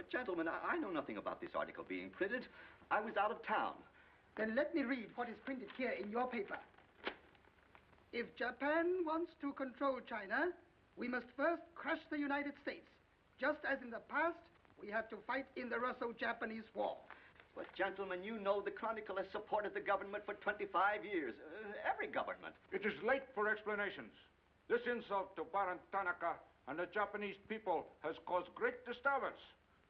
But gentlemen, I know nothing about this article being printed. I was out of town. Then let me read what is printed here in your paper. If Japan wants to control China, we must first crush the United States. Just as in the past, we have to fight in the Russo-Japanese War. But, gentlemen, you know the Chronicle has supported the government for 25 years. Every government. It is late for explanations. This insult to Baron Tanaka and the Japanese people has caused great disturbance.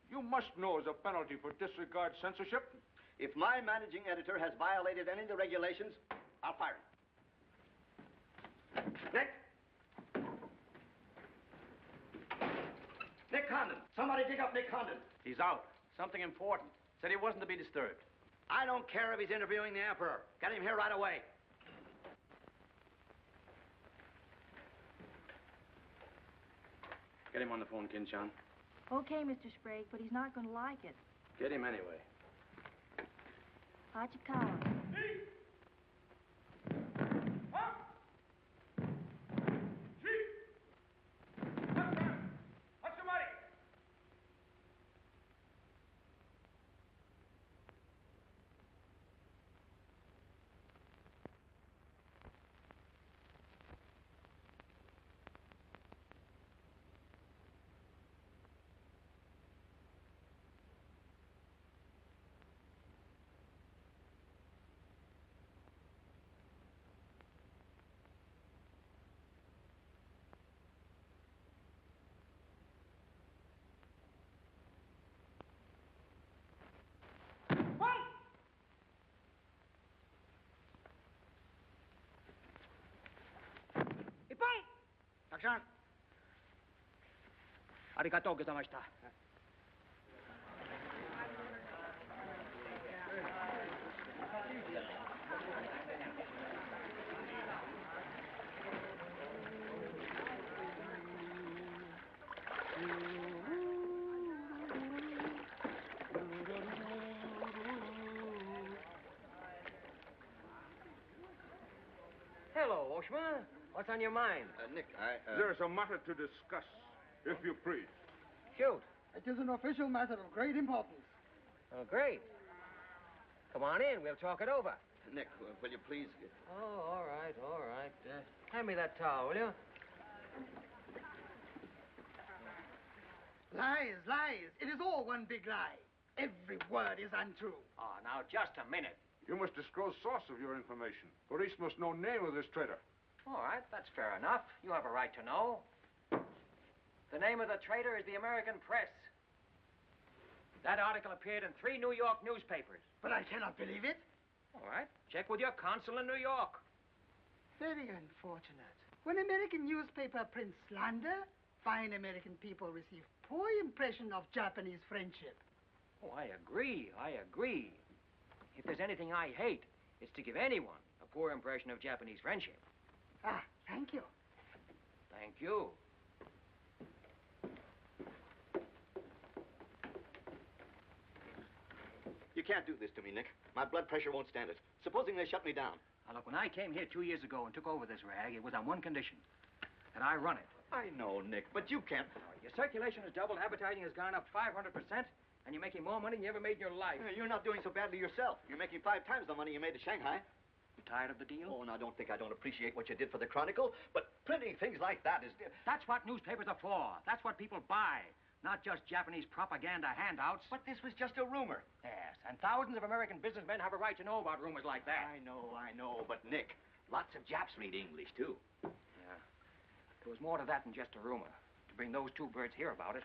You must know as a penalty for disregard censorship. If my managing editor has violated any of the regulations, I'll fire him. Nick! Nick Condon! Somebody dig up Nick Condon! He's out. Something important. Said he wasn't to be disturbed. I don't care if he's interviewing the Emperor. Get him here right away. Get him on the phone, Kin-chan. Okay, Mr. Sprague, but he's not going to like it. Get him anyway. Hachikawa. Action. Arigatou gozaimashita. Hello, Oshma. What's on your mind? Nick, There's a matter to discuss, if you please. Shoot. It is an official matter of great importance. Oh, great. Come on in. We'll talk it over. Nick, will you please... Oh, all right, all right. Hand me that towel, will you? Lies, lies. It is all one big lie. Every word is untrue. Oh, now, just a minute. You must disclose source of your information. Police must know name of this traitor. All right, that's fair enough. You have a right to know. The name of the traitor is the American Press. That article appeared in 3 New York newspapers. But I cannot believe it. All right, check with your consul in New York. Very unfortunate. When American newspaper prints slander, fine American people receive poor impression of Japanese friendship. Oh, I agree, I agree. If there's anything I hate, it's to give anyone a poor impression of Japanese friendship. Ah, thank you. Thank you. You can't do this to me, Nick. My blood pressure won't stand it. Supposing they shut me down. Now, look, when I came here 2 years ago and took over this rag, it was on one condition, that I run it. I know, Nick, but you can't... Your circulation has doubled, advertising has gone up 500%, and you're making more money than you ever made in your life. You're not doing so badly yourself. You're making 5 times the money you made at Shanghai. You tired of the deal? Oh, now, don't think I don't appreciate what you did for the Chronicle, but printing things like that is... That's what newspapers are for. That's what people buy. Not just Japanese propaganda handouts. But this was just a rumor. Yes, and thousands of American businessmen have a right to know about rumors like that. I know, but Nick, lots of Japs read English, too. Yeah. There was more to that than just a rumor. To bring those 2 birds here about it,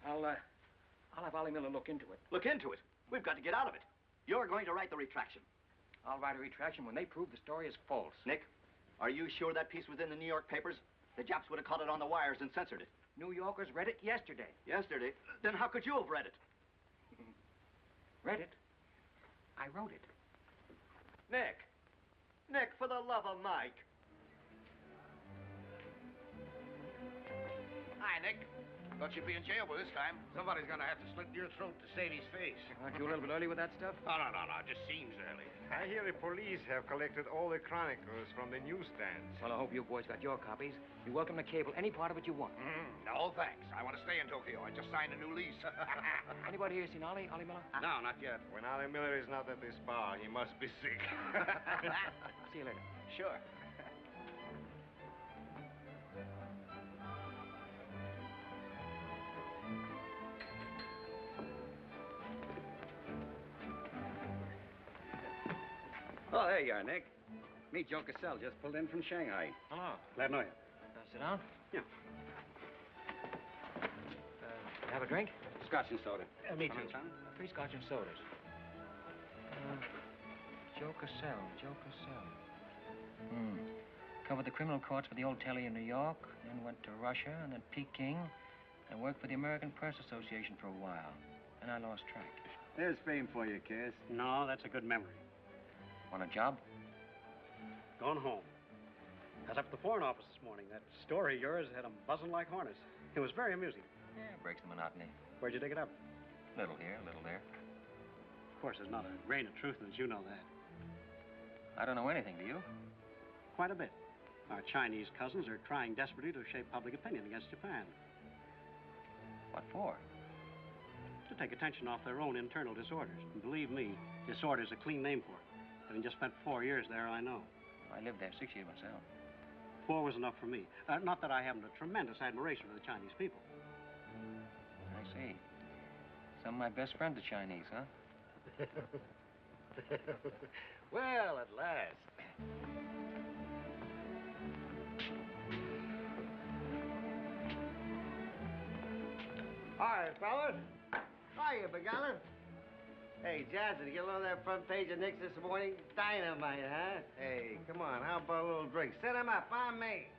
I'll have Ollie Miller look into it. Look into it? We've got to get out of it. You're going to write the retraction. I'll write a retraction when they prove the story is false. Nick, are you sure that piece was in the New York papers? The Japs would have caught it on the wires and censored it. New Yorkers read it yesterday. Yesterday? Then how could you have read it? Read it? I wrote it. Nick, for the love of Mike. Hi, Nick. Thought you'd be in jail by this time. Somebody's gonna have to slit your throat to save his face. Aren't you a little bit early with that stuff? No. It just seems early. I hear the police have collected all the chronicles from the newsstands. Well, I hope you boys got your copies. You're welcome to cable any part of it you want. No, thanks. I want to stay in Tokyo. I just signed a new lease. Anybody here seen Ollie Miller? No, not yet. When Ollie Miller is not at this bar, he must be sick. See you later. Sure. Oh, there you are, Nick. Meet Joe Cassell, just pulled in from Shanghai. Hello. Glad to know you. Sit down. Yeah. Have a drink? Scotch and soda. Me Come too. in, Simon? 3 scotch and sodas. Joe Cassell. Covered the criminal courts for the old telly in New York, then went to Russia, and then Peking, and worked for the American Press Association for a while. And I lost track. There's fame for you, Cass. No, that's a good memory. Want a job? Going home. I left the Foreign Office this morning. That story of yours had them buzzing like hornets. It was very amusing. Yeah, breaks the monotony. Where'd you dig it up? Little here, little there. Of course, there's not a grain of truth in it. You know that. I don't know anything, do you? Quite a bit. Our Chinese cousins are trying desperately to shape public opinion against Japan. What for? To take attention off their own internal disorders. And believe me, disorder's a clean name for it. Having just spent 4 years there, I know. I lived there 6 years myself. 4 was enough for me. Not that I haven't a tremendous admiration for the Chinese people. I see. Some of my best friends are Chinese, huh? Well, at last. Hi, fellas. Hiya, Begala. Hey, Johnson, you get along that front page of Nick's this morning? Dynamite, huh? Hey, come on, how about a little drink? Set 'em up, on me.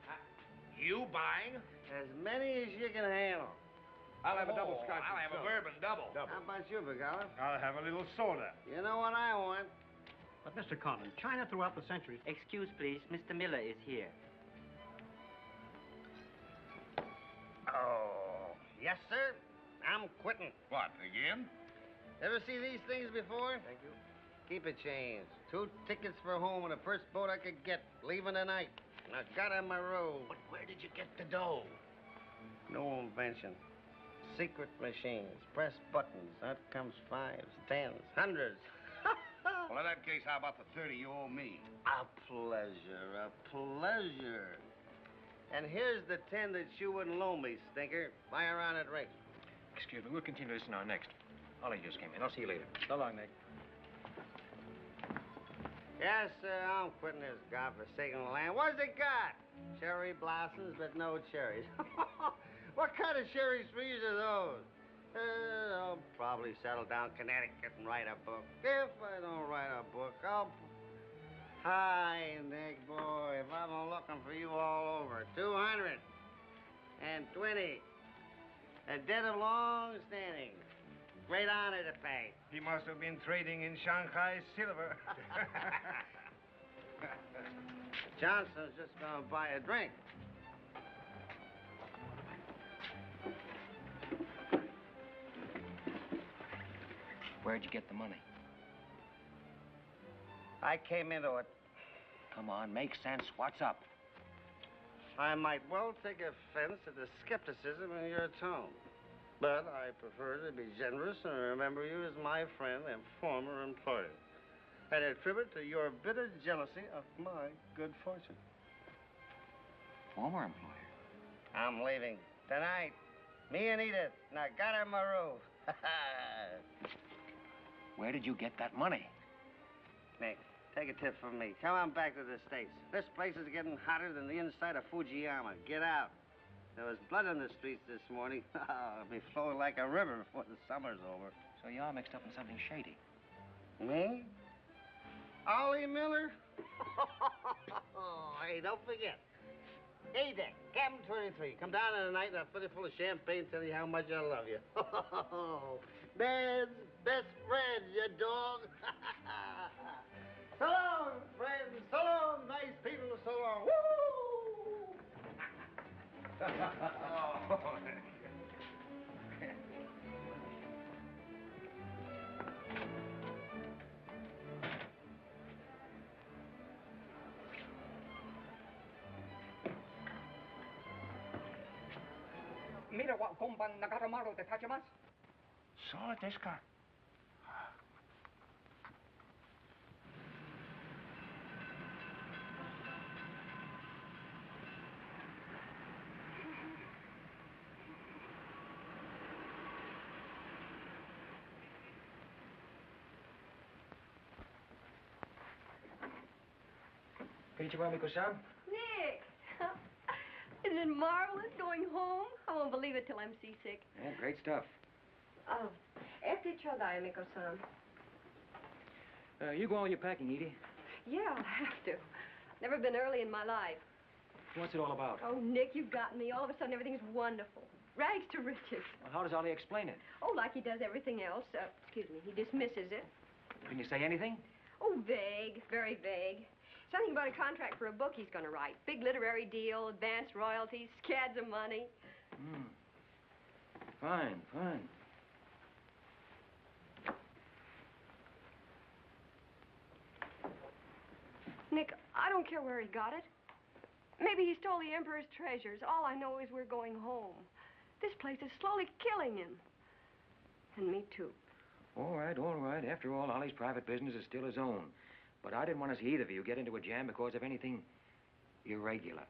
You buying? As many as you can handle. I'll have a double scotch. I'll have a bourbon double. How about you, Begala? I'll have a little soda. You know what I want? But, Mr. Conlon, China throughout the centuries... Excuse, please. Mr. Miller is here. Oh, yes, sir. I'm quitting. What, again? Ever see these things before? Thank you. Keep it changed. 2 tickets for home on the first boat I could get, leaving tonight. And I got on my road. But where did you get the dough? No invention. Secret machines. Press buttons. Out comes 5s, 10s, 100s. Well, in that case, how about the 30 you owe me? A pleasure, a pleasure. And here's the 10 that you wouldn't loan me, stinker. Buy a round of drink. Excuse me, we'll continue this in our next. Ollie just came in. I'll see you later. So long, Nick. Yes, sir, I'm quitting this godforsaken land. What's it got? Cherry blossoms, but no cherries. What kind of cherry trees are those? I'll probably settle down Connecticut and write a book. If I don't write a book, I'll... Hi, Nick, boy. If I've been looking for you all over. 220. A debt of long standing. Great honor to pay. He must have been trading in Shanghai silver. Johnson's just gonna buy a drink. Where'd you get the money? I came into it. Come on, make sense. What's up? I might well take offense at the skepticism in your tone. But I prefer to be generous and remember you as my friend and former employer. And attribute to your bitter jealousy of my good fortune. Former employer? I'm leaving tonight. Me and Edith. And I got her my roof. Where did you get that money? Nick, take a tip from me. Come on back to the States. This place is getting hotter than the inside of Fujiyama. Get out. There was blood on the streets this morning. It'll be flowing like a river before the summer's over. So you're mixed up in something shady. Me? Ollie Miller? Hey, don't forget. Hey, Dick, Captain 23. Come down in the night and I'll fill you full of champagne, tell you how much I love you. Man's best friend, you dog. So long, friends. So long, nice people. So long. Woo! Mira wa gomban nagaramaru de tachimasu. So desu ka. Amiko-san? Nick! Isn't it marvelous going home? I won't believe it till I'm seasick. Yeah, great stuff. Oh, este chodai, Amiko-san. You go on with your packing, Edie. Yeah, I'll have to. Never been early in my life. What's it all about? Oh, Nick, you got me. All of a sudden, everything's wonderful. Rags to riches. Well, how does Ollie explain it? Oh, like he does everything else. Excuse me, he dismisses it. Can you say anything? Oh, vague, very vague. Something about a contract for a book he's going to write. Big literary deal, advanced royalties, scads of money. Fine, fine. Nick, I don't care where he got it. Maybe he stole the Emperor's treasures. All I know is we're going home. This place is slowly killing him. And me, too. All right, all right. After all, Ollie's private business is still his own. But I didn't want to see either of you get into a jam because of anything irregular.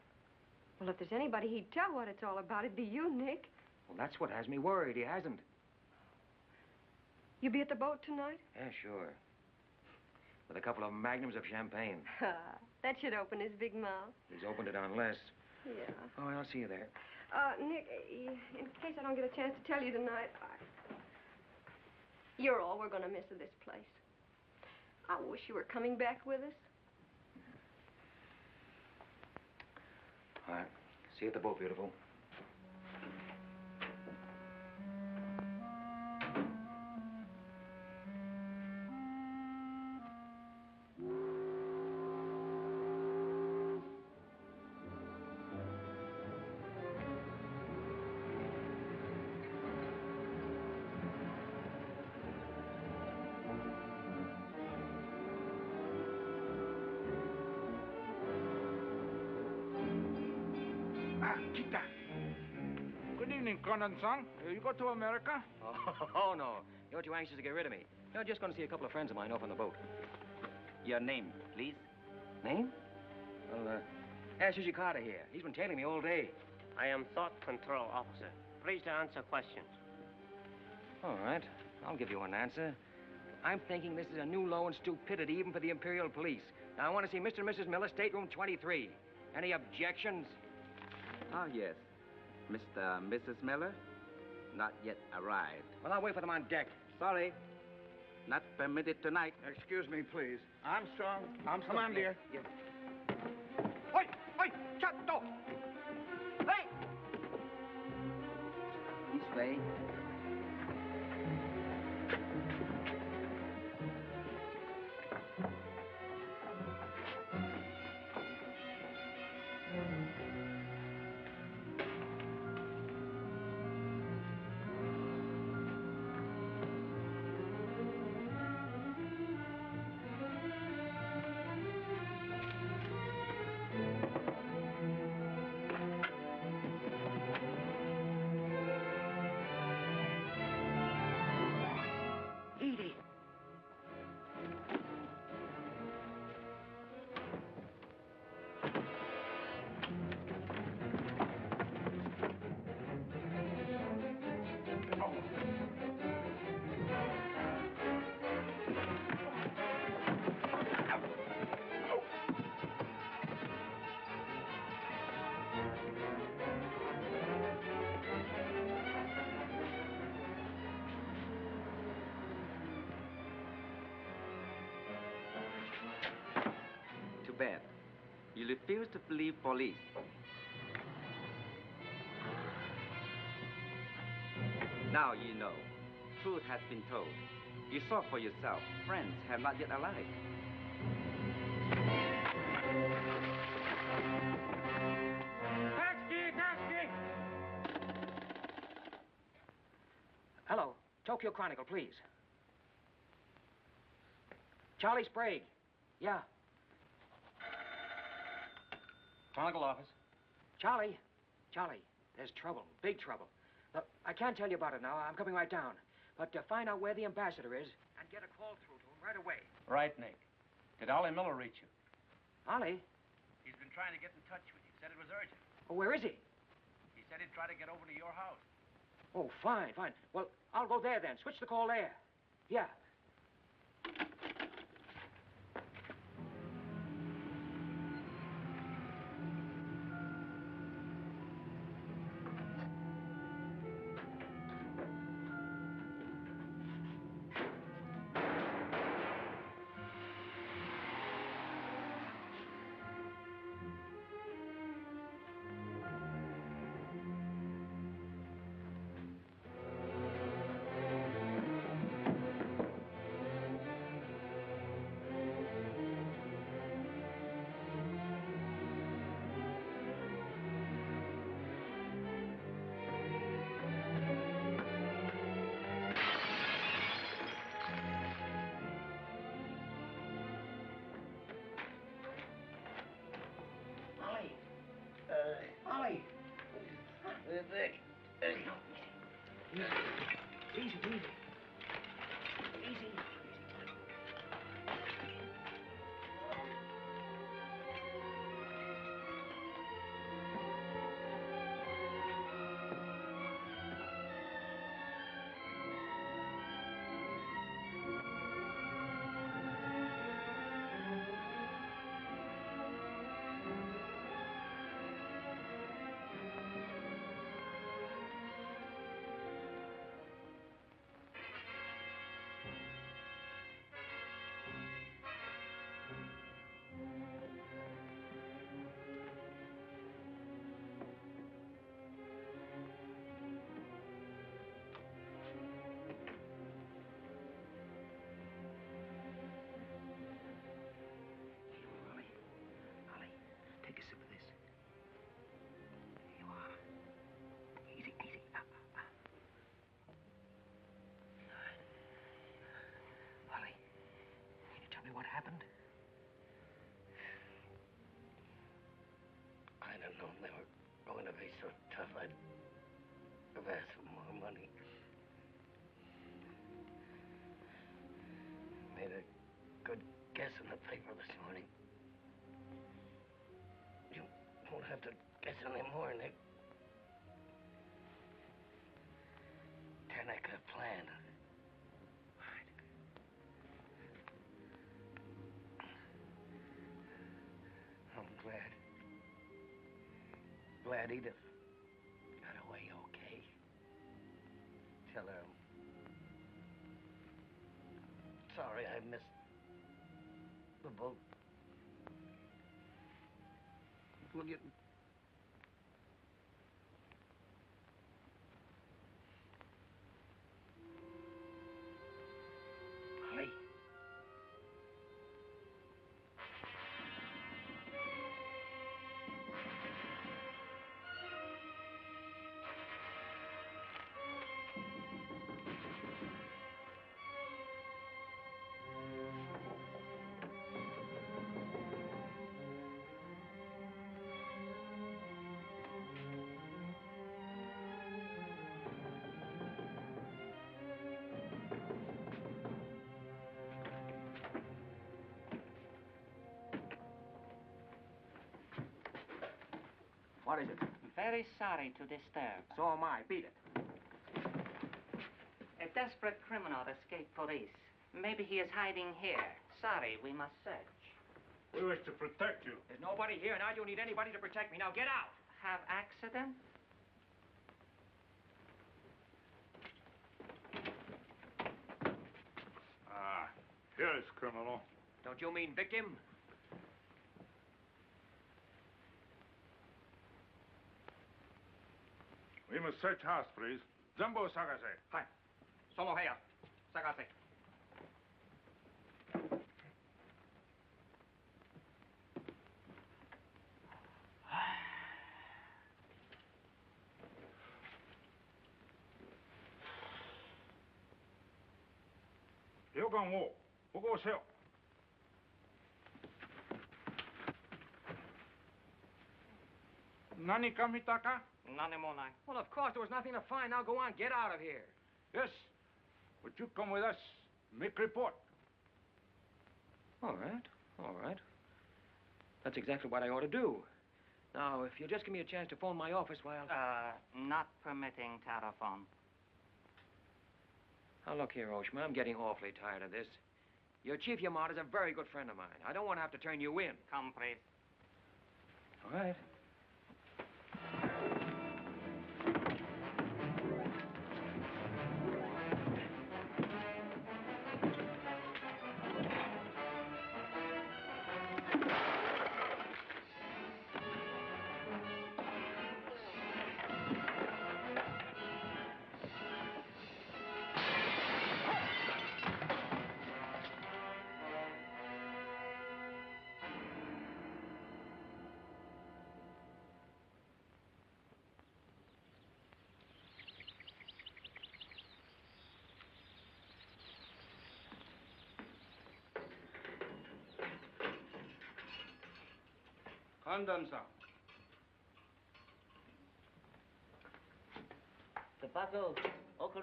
Well, if there's anybody he'd tell what it's all about, it'd be you, Nick. Well, that's what has me worried. He hasn't. You be at the boat tonight? Yeah, sure. With a couple of magnums of champagne. That should open his big mouth. He's opened it on less. Yeah. Oh, I'll see you there. Nick, in case I don't get a chance to tell you tonight, you're all we're going to miss of this place. I wish you were coming back with us. All right. See you at the boat, beautiful. Good evening, Condon-san. You go to America? Oh, no. You're too anxious to get rid of me. You're just going to see a couple of friends of mine off on the boat. Your name, please? Name? Well, ask Suzy Carter here. He's been tailing me all day. I am Thought Control Officer. Please to answer questions. All right. I'll give you an answer. I'm thinking this is a new low in stupidity even for the Imperial Police. Now, I want to see Mr. and Mrs. Miller, stateroom 23. Any objections? Ah, yes. Mr. and Mrs. Miller? Not yet arrived. Well, I'll wait for them on deck. Sorry. Not permitted tonight. Excuse me, please. Armstrong, dear. Oi! Oi! Chatto! Hey! This way. Bad. You refuse to believe police. Now you know. Truth has been told. You saw for yourself. Friends have not yet arrived. Taxi! Hello. Tokyo Chronicle, please. Charlie Sprague. Yeah. Chronicle office. Charlie, there's trouble, big trouble. Look, I can't tell you about it now. I'm coming right down. But to find out where the ambassador is and get a call through to him right away. Right, Nick. Did Ollie Miller reach you? Ollie? He's been trying to get in touch with you. Said it was urgent. Oh, where is he? He said he'd try to get over to your house. Oh, fine, fine. Well, I'll go there then. Switch the call there. Yeah. Ollie. Easy, easy. Easy. Take a sip of this. Here you are. Easy, easy. Ollie, can you tell me what happened? I'd have known they were going to be so tough, I'd have asked for more money. Made a good guess in the paper this morning. You won't have to guess anymore, Nick. Tanaka planned. I'm glad Edith got away okay. Tell her I'm sorry I missed the boat. Will you... Ollie. What is it? Very sorry to disturb. So am I. Beat it. A desperate criminal escaped police. Maybe he is hiding here. Sorry, we must search. We wish to protect you. There's nobody here, and I don't need anybody to protect me. Now get out! Have accident? Ah, here is criminal. Don't you mean victim? We must search house, please. Jumbo Sagase. Hi. Somo heya. Sagase. 여관 5, 보고 오세요.何か見たか? None more night. Well, of course, there was nothing to find. Now go on, get out of here. Yes, but you come with us. Make report. All right, all right. That's exactly what I ought to do. Now, if you'll just give me a chance to phone my office while... Not permitting telephone. Now, look here, Oshma, I'm getting awfully tired of this. Your Chief Yamada's a very good friend of mine. I don't want to have to turn you in. Come, please. All right. Condon-san. Tobacco, okure.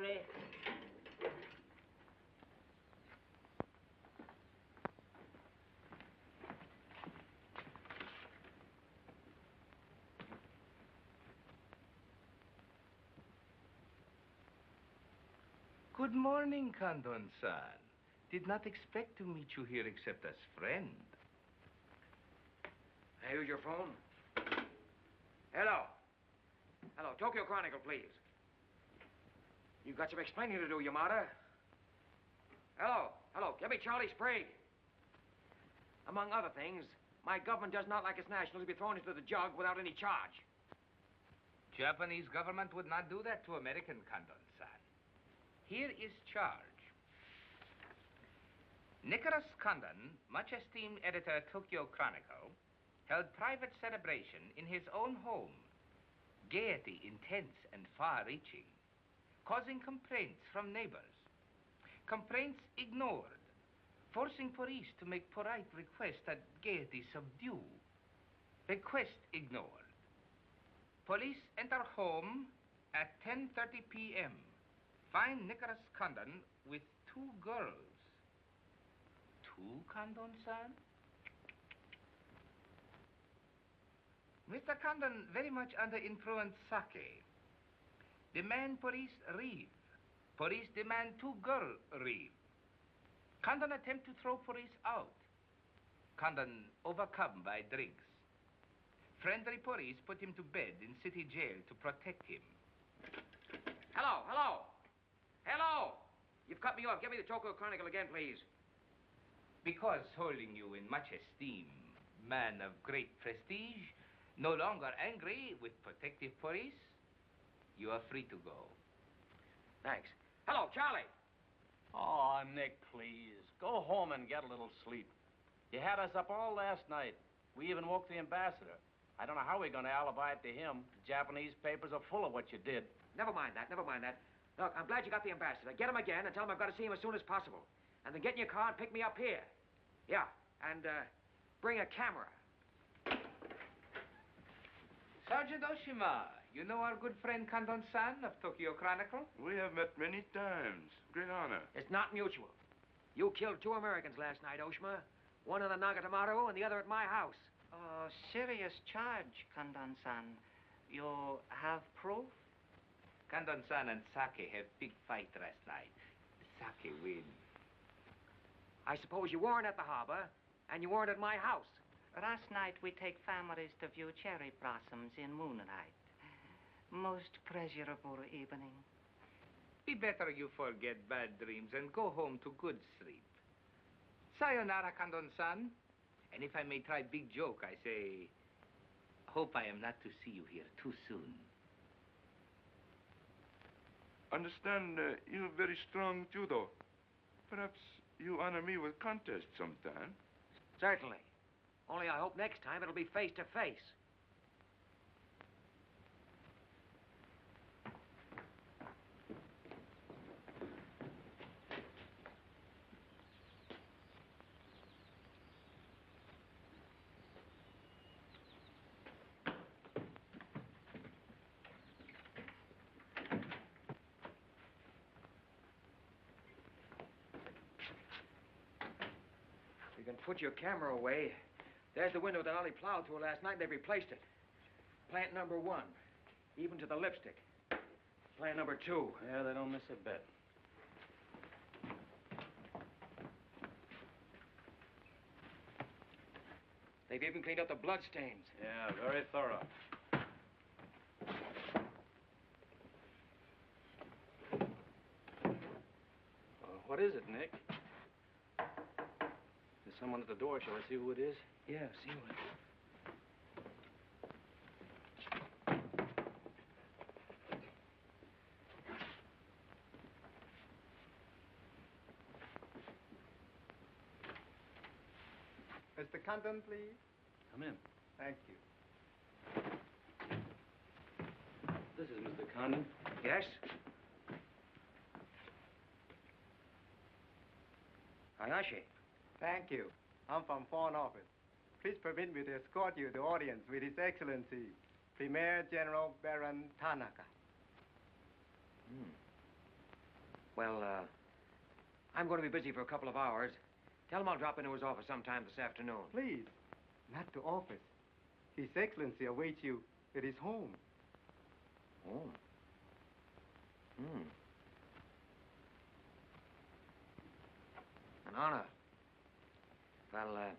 Good morning, Condon-san. Did not expect to meet you here except as friend. Hey, use your phone. Hello. Hello, Tokyo Chronicle, please. You've got some explaining to do, Yamada. Hello, hello, give me Charlie Sprague. Among other things, my government does not like its nationals to be thrown into the jug without any charge. Japanese government would not do that to American, Condon-san. Here is charge. Nicholas Condon, much esteemed editor Tokyo Chronicle, held private celebration in his own home. Gaiety intense and far-reaching, causing complaints from neighbors. Complaints ignored, forcing police to make polite requests that gaiety subdue. Request ignored. Police enter home at 10:30 p.m. Find Nicholas Condon with 2 girls. 2, Condon-san? Mr. Condon very much under influence sake. Demand police leave. Police demand 2 girls leave. Condon attempt to throw police out. Condon overcome by drinks. Friendly police put him to bed in city jail to protect him. Hello, hello. Hello. You've cut me off. Give me the Tokyo Chronicle again, please. Because holding you in much esteem, man of great prestige, no longer angry with protective police, you are free to go. Thanks. Hello, Charlie. Oh, Nick, please. Go home and get a little sleep. You had us up all last night. We even woke the ambassador. I don't know how we're going to alibi it to him. The Japanese papers are full of what you did. Never mind that, never mind that. Look, I'm glad you got the ambassador. Get him again and tell him I've got to see him as soon as possible. And then get in your car and pick me up here. Yeah, and bring a camera. Sergeant Oshima, you know our good friend Condon-san of Tokyo Chronicle? We have met many times. Great honor. It's not mutual. You killed 2 Americans last night, Oshima. One in the Nagatomaru and the other at my house. Oh, serious charge, Condon-san. You have proof? Condon-san and Sake have big fight last night. Sake win. I suppose you weren't at the harbor, and you weren't at my house. Last night we take families to view cherry blossoms in moonlight. Most pleasurable evening. Be better you forget bad dreams and go home to good sleep. Sayonara, Condon-san. And if I may try big joke, I say, hope I am not to see you here too soon. Understand, you have very strong judo. Perhaps you honor me with contest sometime. Certainly. Only I hope next time it'll be face to face. put your camera away. There's the window that Ollie plowed through last night, and they replaced it. Plant number 1, even to the lipstick. Plant number 2. Yeah, they don't miss a bit. They've even cleaned up the blood stains. Yeah, very thorough. What is it, Nick? There's someone at the door. Shall I see who it is? Yeah, see what. Mr. Condon, please. Come in. Thank you. This is Mr. Condon. Yes? Hayashi. Thank you. I'm from Foreign Office. Please permit me to escort you to the audience with His Excellency, Premier General Baron Tanaka. Well, I'm going to be busy for a couple of hours. Tell him I'll drop into his office sometime this afternoon. Please, not to office. His Excellency awaits you at his home. Oh. An honor. Well, a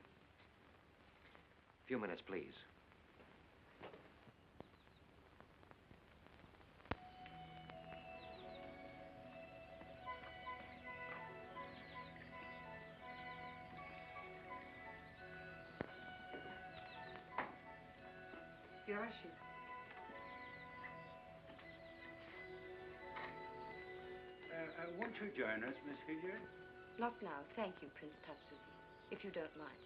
few minutes, please. Yoshi. Won't you join us, Miss Hilliard? Not now, thank you, Prince Tatsuki, if you don't mind.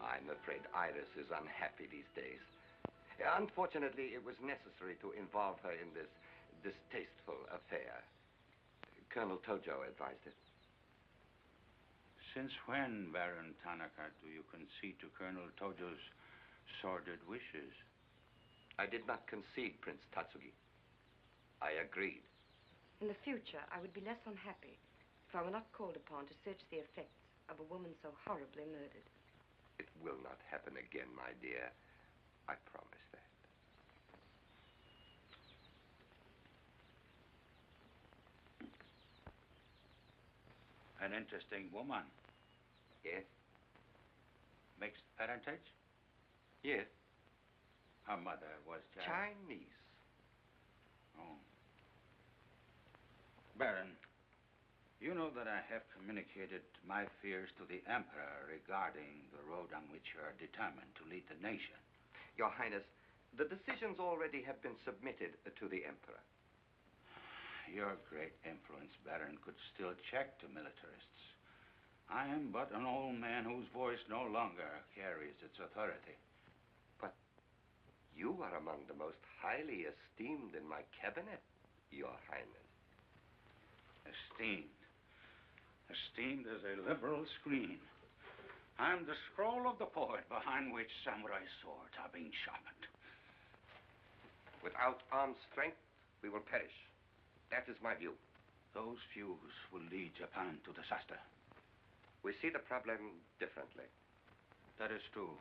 I'm afraid Iris is unhappy these days. Unfortunately, it was necessary to involve her in this distasteful affair. Colonel Tojo advised it. Since when, Baron Tanaka, do you concede to Colonel Tojo's sordid wishes? I did not concede, Prince Tatsugi. I agreed. In the future, I would be less unhappy if I were not called upon to search the effects of a woman so horribly murdered. It will not happen again, my dear. I promise that. An interesting woman. Yes? Mixed parentage? Yes. Her mother was Chinese. Oh. Baron, you know that I have communicated my fears to the Emperor regarding the road on which you are determined to lead the nation. Your Highness, the decisions already have been submitted to the Emperor. Your great influence, Baron, could still check the militarists. I am but an old man whose voice no longer carries its authority. But you are among the most highly esteemed in my cabinet, Your Highness. Esteemed. Esteemed as a liberal screen. I'm the scroll of the poet behind which samurai swords are being sharpened. Without armed strength, we will perish. That is my view. Those views will lead Japan to disaster. We see the problem differently. That is true.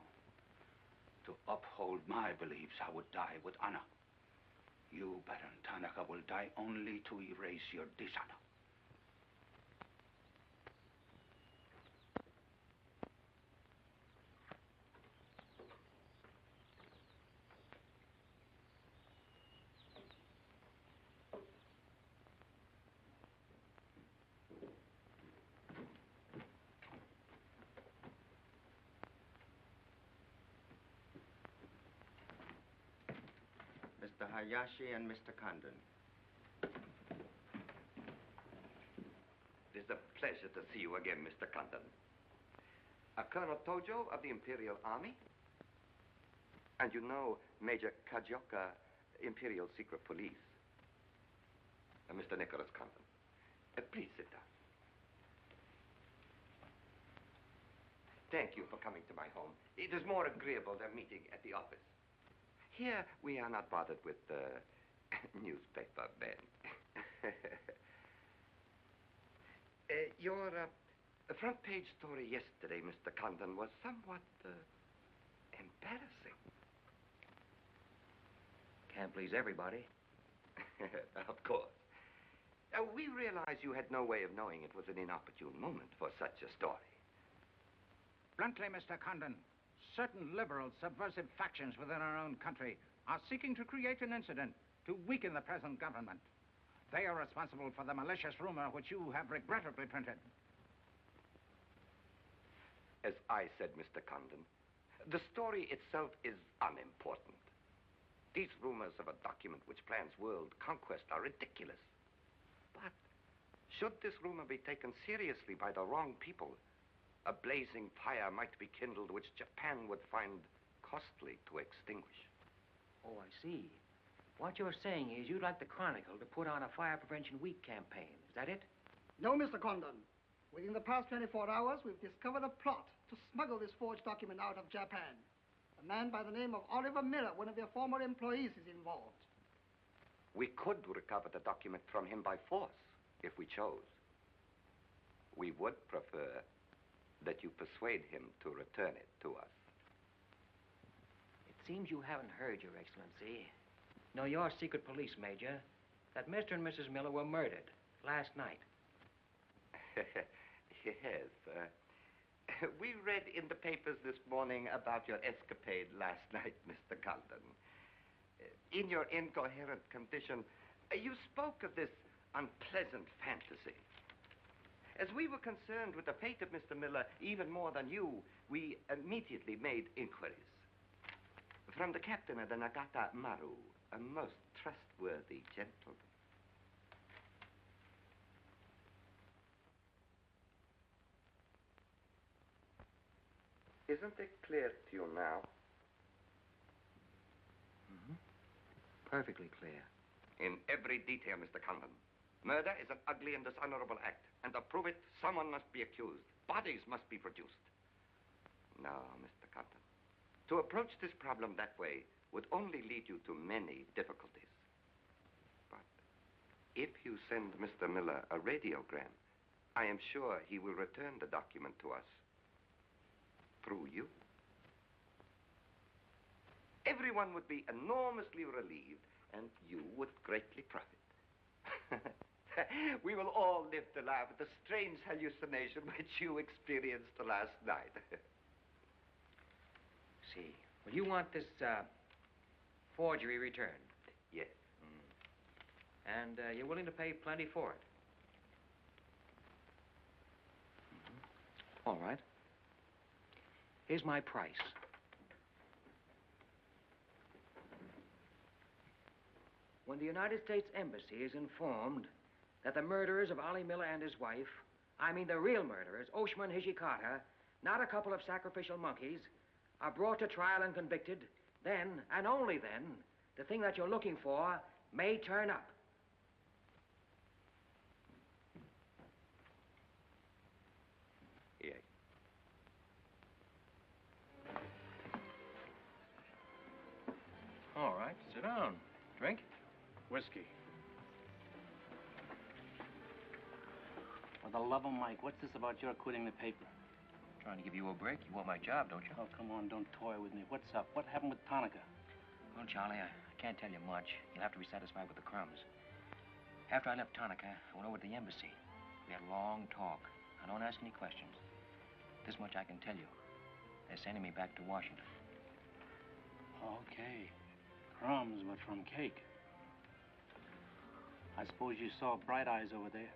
To uphold my beliefs, I would die with honor. You, Baron Tanaka, will die only to erase your dishonor. Mr. Hayashi and Mr. Condon. It is a pleasure to see you again, Mr. Condon. Colonel Tojo of the Imperial Army. And you know Major Kajioka, Imperial Secret Police. Mr. Nicholas Condon. Please sit down. Thank you for coming to my home. It is more agreeable than meeting at the office. Here, we are not bothered with newspaper men. Your The front page story yesterday, Mr. Condon, was somewhat embarrassing. Can't please everybody. Of course. We realize you had no way of knowing it was an inopportune moment for such a story. Bluntly, Mr. Condon, certain liberal subversive factions within our own country are seeking to create an incident to weaken the present government. They are responsible for the malicious rumor which you have regrettably printed. As I said, Mr. Condon, the story itself is unimportant. These rumors of a document which plans world conquest are ridiculous. But should this rumor be taken seriously by the wrong people, a blazing fire might be kindled which Japan would find costly to extinguish. Oh, I see. What you're saying is you'd like the Chronicle to put on a Fire Prevention Week campaign. Is that it? No, Mr. Condon. Within the past 24 hours, we've discovered a plot to smuggle this forged document out of Japan. A man by the name of Oliver Miller, one of their former employees, is involved. We could recover the document from him by force, if we chose. We would prefer that you persuade him to return it to us. It seems you haven't heard, Your Excellency. No, your secret police, Major, that Mr. and Mrs. Miller were murdered last night. Yes. We read in the papers this morning about your escapade last night, Mr. Condon. In your incoherent condition, you spoke of this unpleasant fantasy. As we were concerned with the fate of Mr. Miller even more than you, we immediately made inquiries. From the captain of the Nagata Maru, a most trustworthy gentleman. Isn't it clear to you now? Mm-hmm. Perfectly clear. In every detail, Mr. Condon. Murder is an ugly and dishonorable act, and to prove it, someone must be accused. Bodies must be produced. No, Mr. Condon. To approach this problem that way would only lead you to many difficulties. But if you send Mr. Miller a radiogram, I am sure he will return the document to us. Through you. Everyone would be enormously relieved, and you would greatly profit. We will all live to laugh at the strange hallucination which you experienced last night. See. Well, you want this forgery returned? Yes. And you're willing to pay plenty for it? All right. Here's my price. When the United States Embassy is informed that the murderers of Ollie Miller and his wife, I mean the real murderers, Oshima and Hijikata, not a couple of sacrificial monkeys, are brought to trial and convicted, then, and only then, the thing that you're looking for may turn up. Yes. All right, sit down. Drink? Whiskey. For the love of Mike, what's this about your quitting the paper? Trying to give you a break. You want my job, don't you? Oh, come on, don't toy with me. What's up? What happened with Tonica? Well, Charlie, I can't tell you much. You'll have to be satisfied with the crumbs. After I left Tonica, I went over to the embassy. We had a long talk. I don't ask any questions. This much I can tell you. They're sending me back to Washington. Okay. Crumbs, but from cake. I suppose you saw Bright Eyes over there.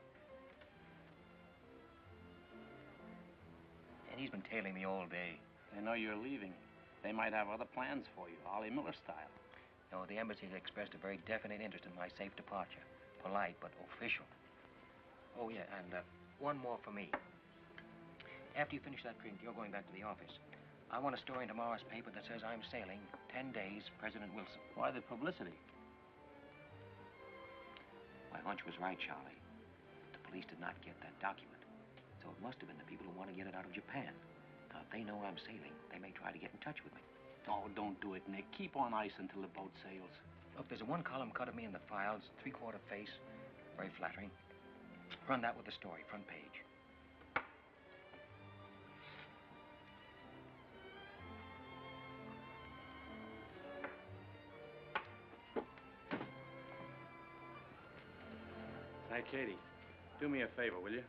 And he's been tailing me all day. They know you're leaving. They might have other plans for you, Ollie Miller style. No, the embassy has expressed a very definite interest in my safe departure. Polite, but official. Oh, yeah, and one more for me. After you finish that drink, you're going back to the office. I want a story in tomorrow's paper that says I'm sailing 10 days, President Wilson. Why the publicity? My hunch was right, Charlie. The police did not get that document. So it must have been the people who want to get it out of Japan. Now, if they know I'm sailing, they may try to get in touch with me. Oh, don't do it, Nick. Keep on ice until the boat sails. Look, there's a one-column cut of me in the files, three-quarter face. Very flattering. Run that with the story, front page. Hey, Katie, do me a favor, will you?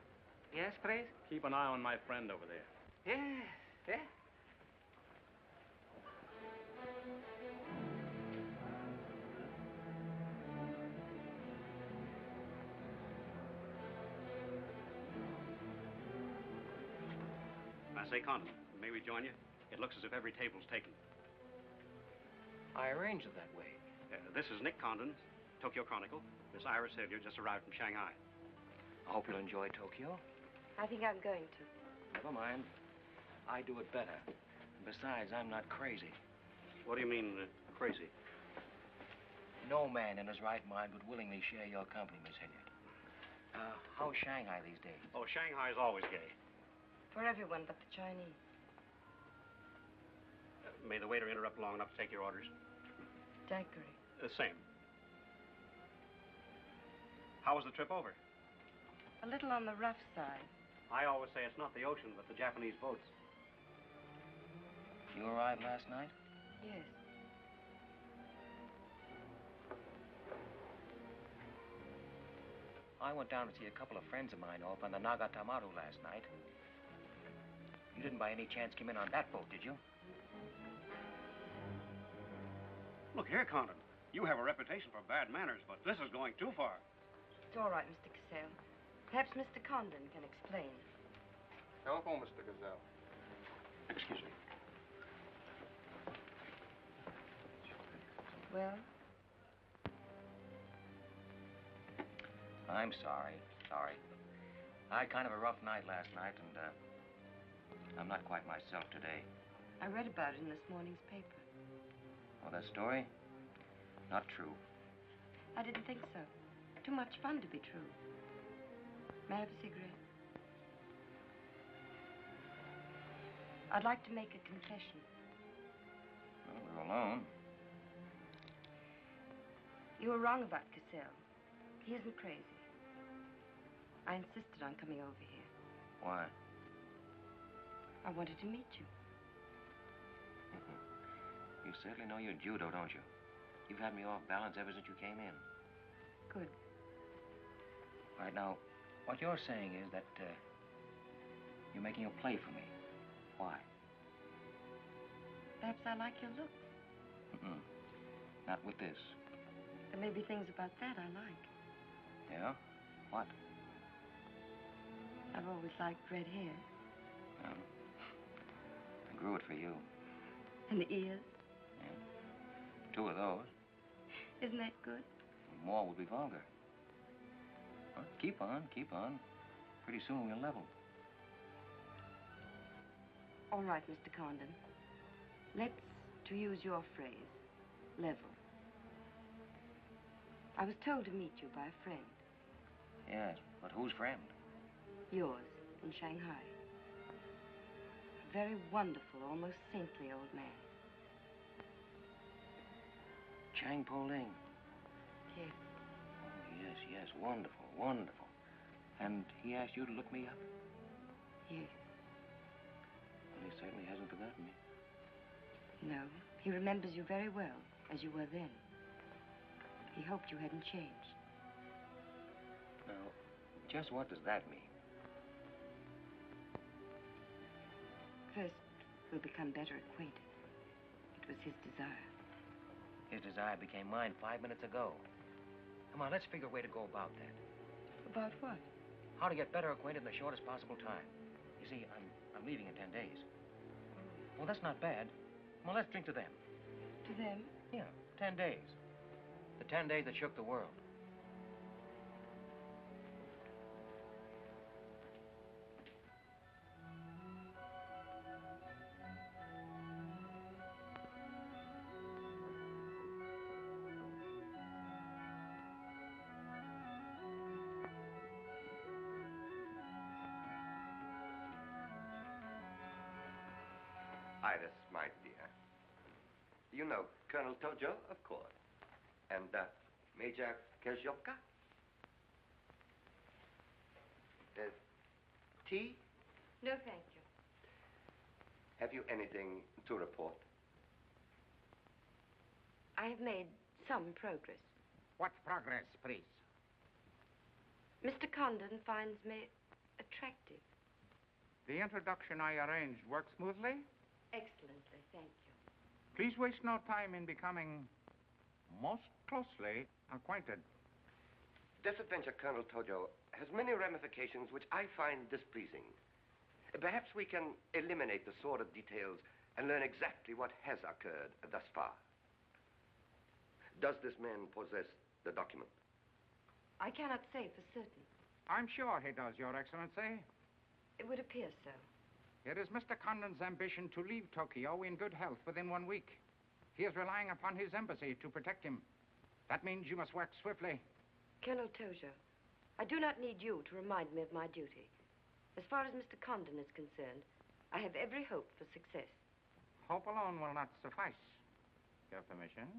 Yes, please? Keep an eye on my friend over there. Yes, yes. I say, Condon, may we join you? It looks as if every table's taken. I arranged it that way. This is Nick Condon, Tokyo Chronicle. Miss Ira Sylvia just arrived from Shanghai. I hope you'll enjoy Tokyo. I think I'm going to. Never mind. I do it better. Besides, I'm not crazy. What do you mean, crazy? No man in his right mind would willingly share your company, Miss Hilliard. How's Shanghai these days? Oh, Shanghai's always gay. For everyone but the Chinese. May the waiter interrupt long enough to take your orders? Daiquiri. Same. How was the trip over? A little on the rough side. I always say it's not the ocean, but the Japanese boats. You arrived last night? Yes. I went down to see a couple of friends of mine off on the Nagatamaru last night. You didn't by any chance come in on that boat, did you? Look here, Condon. You have a reputation for bad manners, but this is going too far. It's all right, Mr. Cassell. Perhaps Mr. Condon can explain. Telephone, Mr. Gazelle. Excuse me. Well? I'm sorry. I had kind of a rough night last night, and I'm not quite myself today. I read about it in this morning's paper. Oh, that story? Not true. I didn't think so. Too much fun to be true. May I have a cigarette? I'd like to make a confession. Well, we're alone. You were wrong about Cassell. He isn't crazy. I insisted on coming over here. Why? I wanted to meet you. You certainly know your judo, don't you? You've had me off balance ever since you came in. Good. Right now, what you're saying is that you're making a play for me. Why? Perhaps I like your looks. Not with this. There may be things about that I like. Yeah? What? I've always liked red hair. Well, I grew it for you. And the ears. Yeah. 2 of those. Isn't that good? More would be vulgar. Well, keep on. Pretty soon we'll level. All right, Mr. Condon. Let's, to use your phrase, level. I was told to meet you by a friend. Yes, but whose friend? Yours, in Shanghai. A very wonderful, almost saintly old man. Chang Po-Ling. Yes. Oh, yes, wonderful. And he asked you to look me up? Yes. Well, he certainly hasn't forgotten me. No, he remembers you very well, as you were then. He hoped you hadn't changed. Now, just what does that mean? First, we'll become better acquainted. It was his desire. His desire became mine 5 minutes ago. Come on, let's figure a way to go about that. About what? How to get better acquainted in the shortest possible time. You see, I'm leaving in 10 days. Well, that's not bad. Come on, let's drink to them. To them? Yeah, 10 days. The 10 days that shook the world. Iris, my dear. You know Colonel Tojo, of course. And Major Kajoka. Tea? No, thank you. Have you anything to report? I have made some progress. What progress, please? Mr. Condon finds me attractive. The introduction I arranged worked smoothly? Excellently, thank you. Please waste no time in becoming most closely acquainted. This adventure, Colonel Tojo, has many ramifications which I find displeasing. Perhaps we can eliminate the sordid details and learn exactly what has occurred thus far. Does this man possess the document? I cannot say for certain. I'm sure he does, Your Excellency. It would appear so. It is Mr. Condon's ambition to leave Tokyo in good health within 1 week. He is relying upon his embassy to protect him. That means you must work swiftly. Colonel Tojo, I do not need you to remind me of my duty. As far as Mr. Condon is concerned, I have every hope for success. Hope alone will not suffice. Your permission?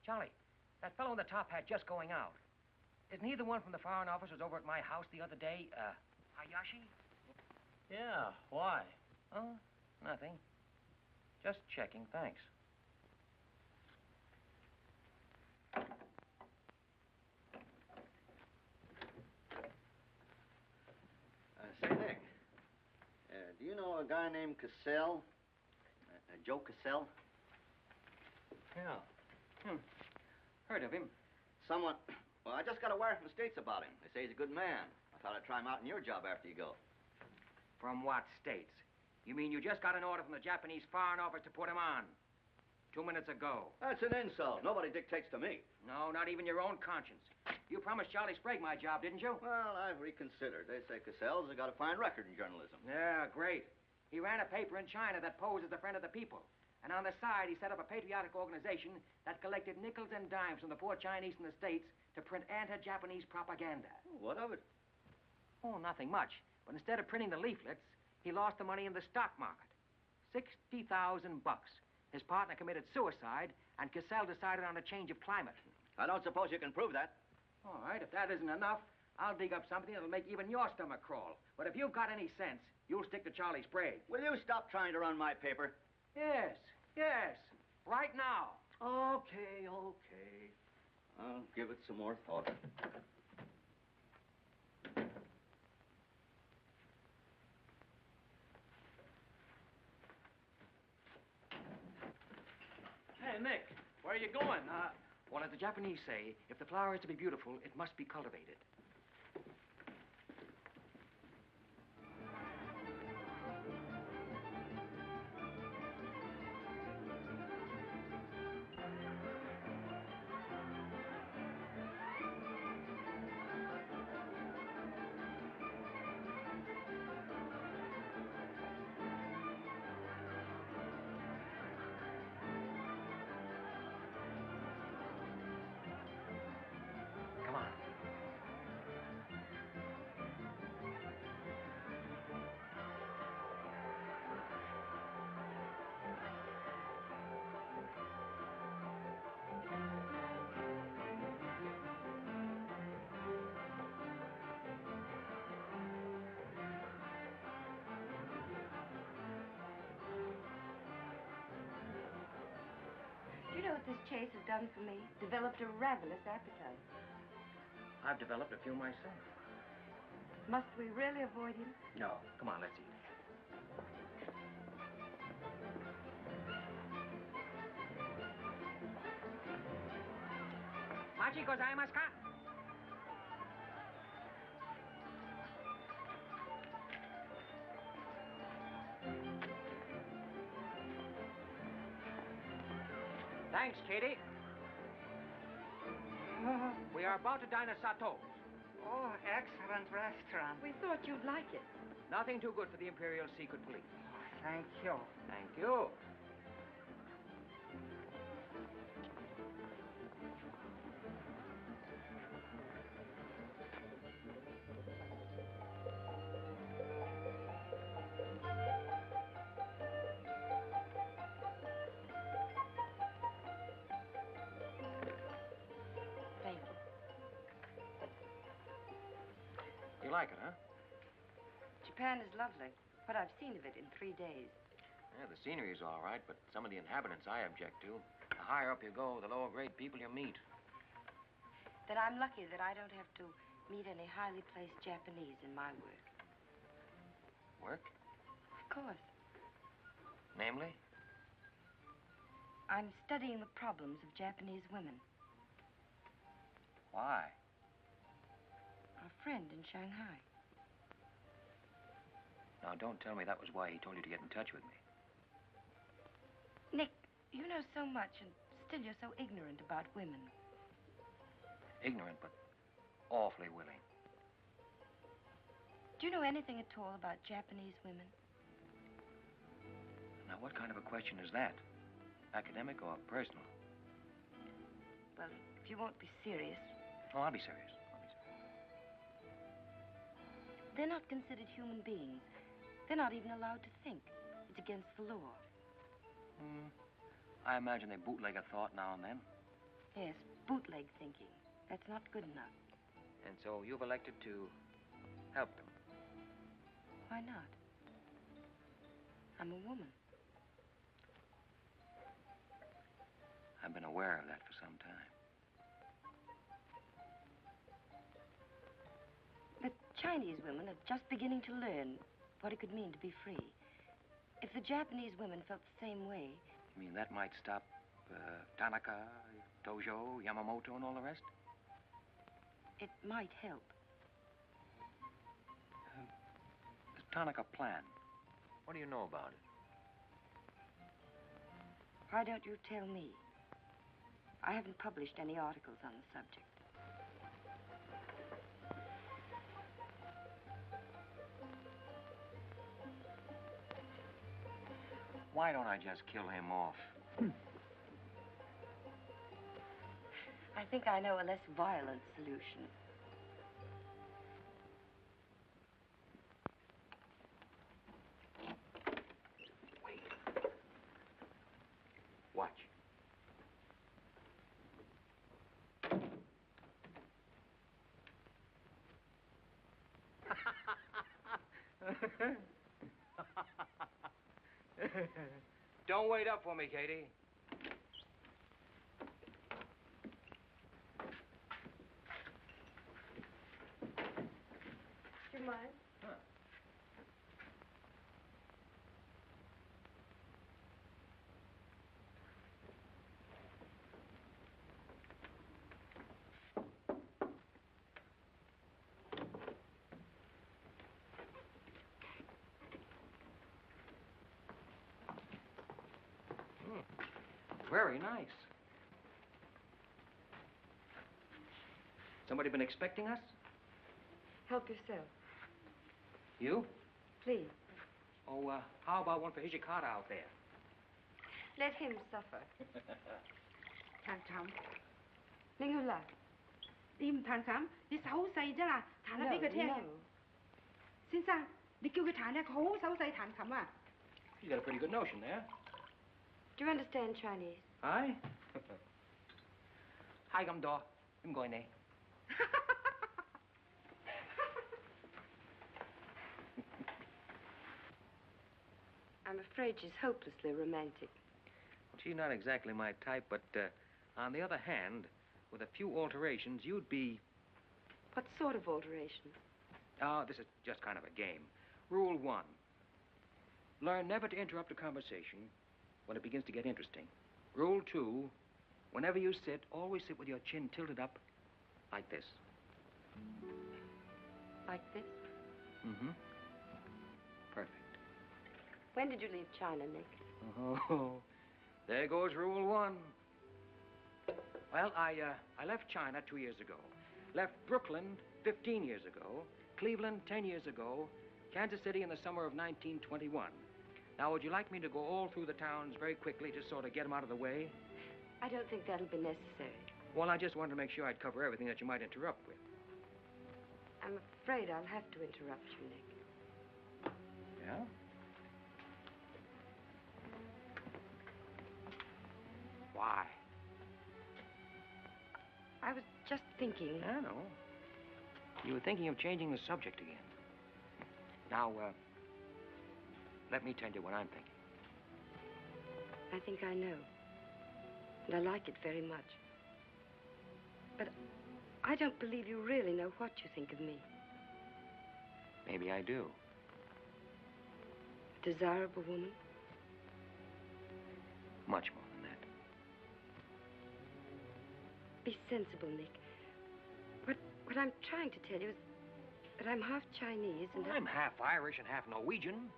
Charlie, that fellow in the top hat just going out. Isn't he the one from the Foreign Office who was over at my house the other day? Hayashi? Yeah, why? Oh, nothing. Just checking, thanks. Say, Nick, do you know a guy named Cassell? Joe Cassell? Yeah. Heard of him. Well, I just got a wire from the States about him. They say he's a good man. I thought I'd try him out in your job after you go. From what states? You mean you just got an order from the Japanese Foreign Office to put him on? 2 minutes ago. That's an insult. Nobody dictates to me. No, not even your own conscience. You promised Charlie Sprague my job, didn't you? Well, I've reconsidered. They say Cassell's got a fine record in journalism. Yeah, great. He ran a paper in China that posed as a friend of the people. And on the side, he set up a patriotic organization that collected nickels and dimes from the poor Chinese in the States to print anti-Japanese propaganda. What of it? Oh, nothing much. But instead of printing the leaflets, he lost the money in the stock market. $60,000. His partner committed suicide, and Cassell decided on a change of climate. I don't suppose you can prove that. All right, if that isn't enough, I'll dig up something that'll make even your stomach crawl. But if you've got any sense, you'll stick to Charlie Sprague. Will you stop trying to run my paper? Yes. Right now. Okay. I'll give it some more thought. Hey, Nick, where are you going? Well, as the Japanese say, if the flower is to be beautiful, it must be cultivated. Come on. Do you know what this chase has done for me? Developed a ravenous appetite. I've developed a few myself. Must we really avoid him? No. Come on, let's eat. Machi gozaimasu ka? Thanks, Katie. We are about to dine at Sato's. Oh, excellent restaurant. We thought you'd like it. Nothing too good for the Imperial Secret Police. Thank you. Thank you. like it, huh? Japan is lovely. What I've seen of it in 3 days. Yeah, the scenery's all right, but some of the inhabitants I object to. The higher up you go, the lower grade people you meet. Then I'm lucky that I don't have to meet any highly placed Japanese in my work. Work? Of course. Namely? I'm studying the problems of Japanese women. Why? A friend in Shanghai. Now, don't tell me that was why he told you to get in touch with me. Nick, you know so much, and still you're so ignorant about women. Ignorant, but awfully willing. Do you know anything at all about Japanese women? Now, what kind of a question is that? Academic or personal? Well, if you won't be serious. Oh, I'll be serious. They're not considered human beings. They're not even allowed to think. It's against the law. I imagine they bootleg a thought now and then. Yes, bootleg thinking. That's not good enough. And so you've elected to help them. Why not? I'm a woman. I've been aware of that for some time. The Chinese women are just beginning to learn what it could mean to be free. If the Japanese women felt the same way... You mean that might stop Tanaka, Tojo, Yamamoto, and all the rest? It might help. The Tanaka plan. What do you know about it? Why don't you tell me? I haven't published any articles on the subject. Why don't I just kill him off? I think I know a less violent solution. Wait. Watch. Don't wait up for me, Katie. Do you mind? Huh. Very nice. Somebody been expecting us? Help yourself. You? Please. Oh, how about one for Hijikata out there? Let him suffer. Thằng Trọng. Linh Hương là. Im thằng Trọng, đi xấu xầy chứ là thằng nó biết cái theo. Xin sang, đi kêu cái thằng này khổ xấu xầy thằng Trọng à. You got a pretty good notion there. Do you understand Chinese? Hi. Hi, gum door. I'm going there. I'm afraid she's hopelessly romantic. She's not exactly my type, but on the other hand, with a few alterations, you'd be... What sort of alterations? Oh, this is just kind of a game. Rule 1. Learn never to interrupt a conversation when it begins to get interesting. Rule 2. Whenever you sit, always sit with your chin tilted up like this. Like this? Mm-hmm. Perfect. When did you leave China, Nick? Oh, there goes Rule 1. Well, I left China 2 years ago. Left Brooklyn 15 years ago. Cleveland 10 years ago. Kansas City in the summer of 1921. Now, would you like me to go all through the towns very quickly, just sort of get them out of the way? I don't think that'll be necessary. Well, I just wanted to make sure I'd cover everything that you might interrupt with. I'm afraid I'll have to interrupt you, Nick. Yeah? Why? I was just thinking... I know. You were thinking of changing the subject again. Now, let me tell you what I'm thinking. I think I know. And I like it very much. But I don't believe you really know what you think of me. Maybe I do. A desirable woman? Much more than that. Be sensible, Nick. What I'm trying to tell you is that I'm half Chinese and... I'm half Irish and half Norwegian.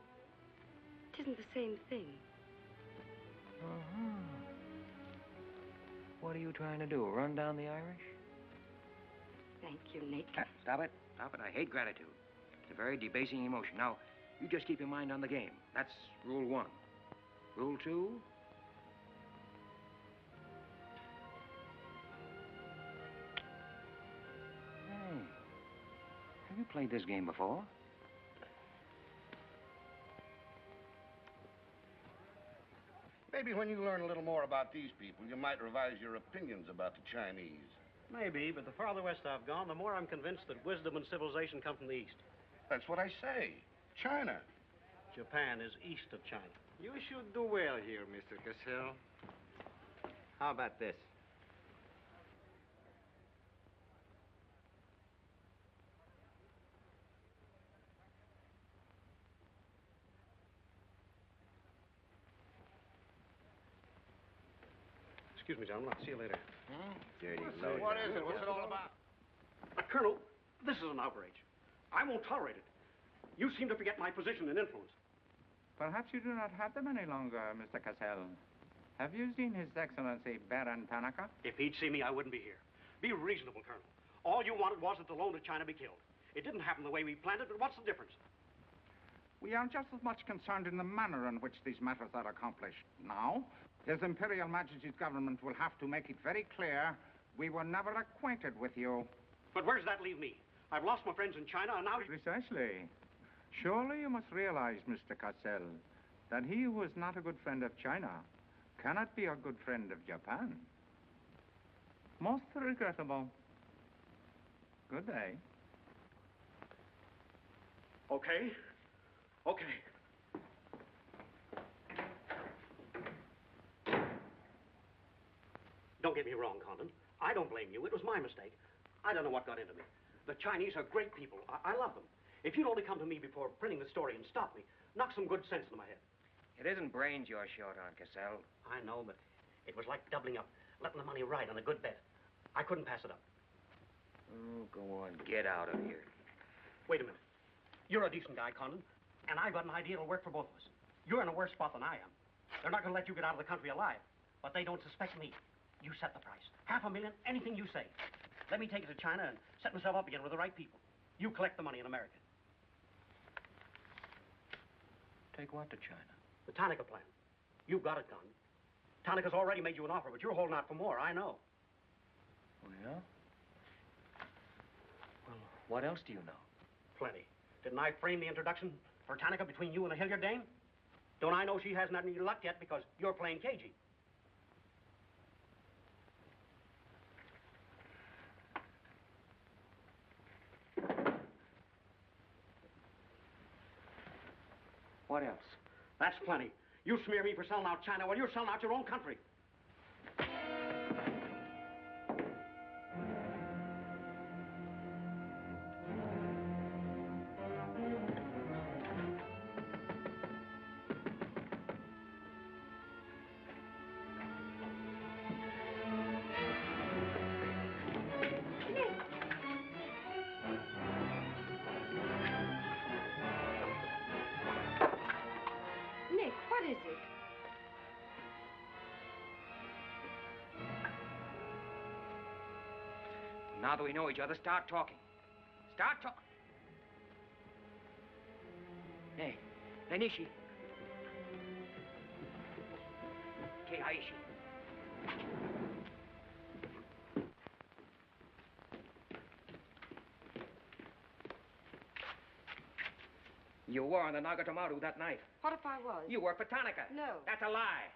It isn't the same thing. Uh-huh. What are you trying to do, run down the Irish? Thank you, Nick. Stop it. Stop it. I hate gratitude. It's a very debasing emotion. Now, you just keep your mind on the game. That's rule 1. Rule 2... Hey, have you played this game before? Maybe when you learn a little more about these people, you might revise your opinions about the Chinese. Maybe, but the farther west I've gone, the more I'm convinced that wisdom and civilization come from the east. That's what I say. China. Japan is east of China. You should do well here, Mr. Cassell. How about this? Excuse me, gentlemen. I'll see you later. Dirty load. What is it? What's it all about? Colonel, this is an outrage. I won't tolerate it. You seem to forget my position and influence. Perhaps you do not have them any longer, Mr. Cassell. Have you seen His Excellency Baron Tanaka? If he'd see me, I wouldn't be here. Be reasonable, Colonel. All you wanted was that the loan to China be killed. It didn't happen the way we planned it, but what's the difference? We are just as much concerned in the manner in which these matters are accomplished. Now, His Imperial Majesty's government will have to make it very clear we were never acquainted with you. But where does that leave me? I've lost my friends in China, and now... Precisely. Surely you must realize, Mr. Cassell, that he who is not a good friend of China cannot be a good friend of Japan. Most regrettable. Good day. Okay. Okay. Don't get me wrong, Condon. I don't blame you. It was my mistake. I don't know what got into me. The Chinese are great people. I love them. If you'd only come to me before printing the story and stop me, knock some good sense into my head. It isn't brains you're short on, Cassell. I know, but it was like doubling up, letting the money ride on a good bet. I couldn't pass it up. Oh, go on. Get out of here. Wait a minute. You're a decent guy, Condon, and I've got an idea that'll work for both of us. You're in a worse spot than I am. They're not going to let you get out of the country alive, but they don't suspect me. You set the price. $500,000, anything you say. Let me take it to China and set myself up again with the right people. You collect the money in America. Take what to China? The Tanaka plan. You've got it, Condon. Tanaka's already made you an offer, but you're holding out for more, I know. Oh, yeah? Well, what else do you know? Plenty. Didn't I frame the introduction for Tanaka between you and the Hilliard dame? Don't I know she hasn't had any luck yet because you're playing cagey? What else? That's plenty. You smear me for selling out China while you're selling out your own country. Nick, what is it? Now that we know each other, start talking. Start talking. Hey, Nishi. Keiaishi. You were on the Nagatomaru that night. What if I was? You worked for Tanaka. No. That's a lie.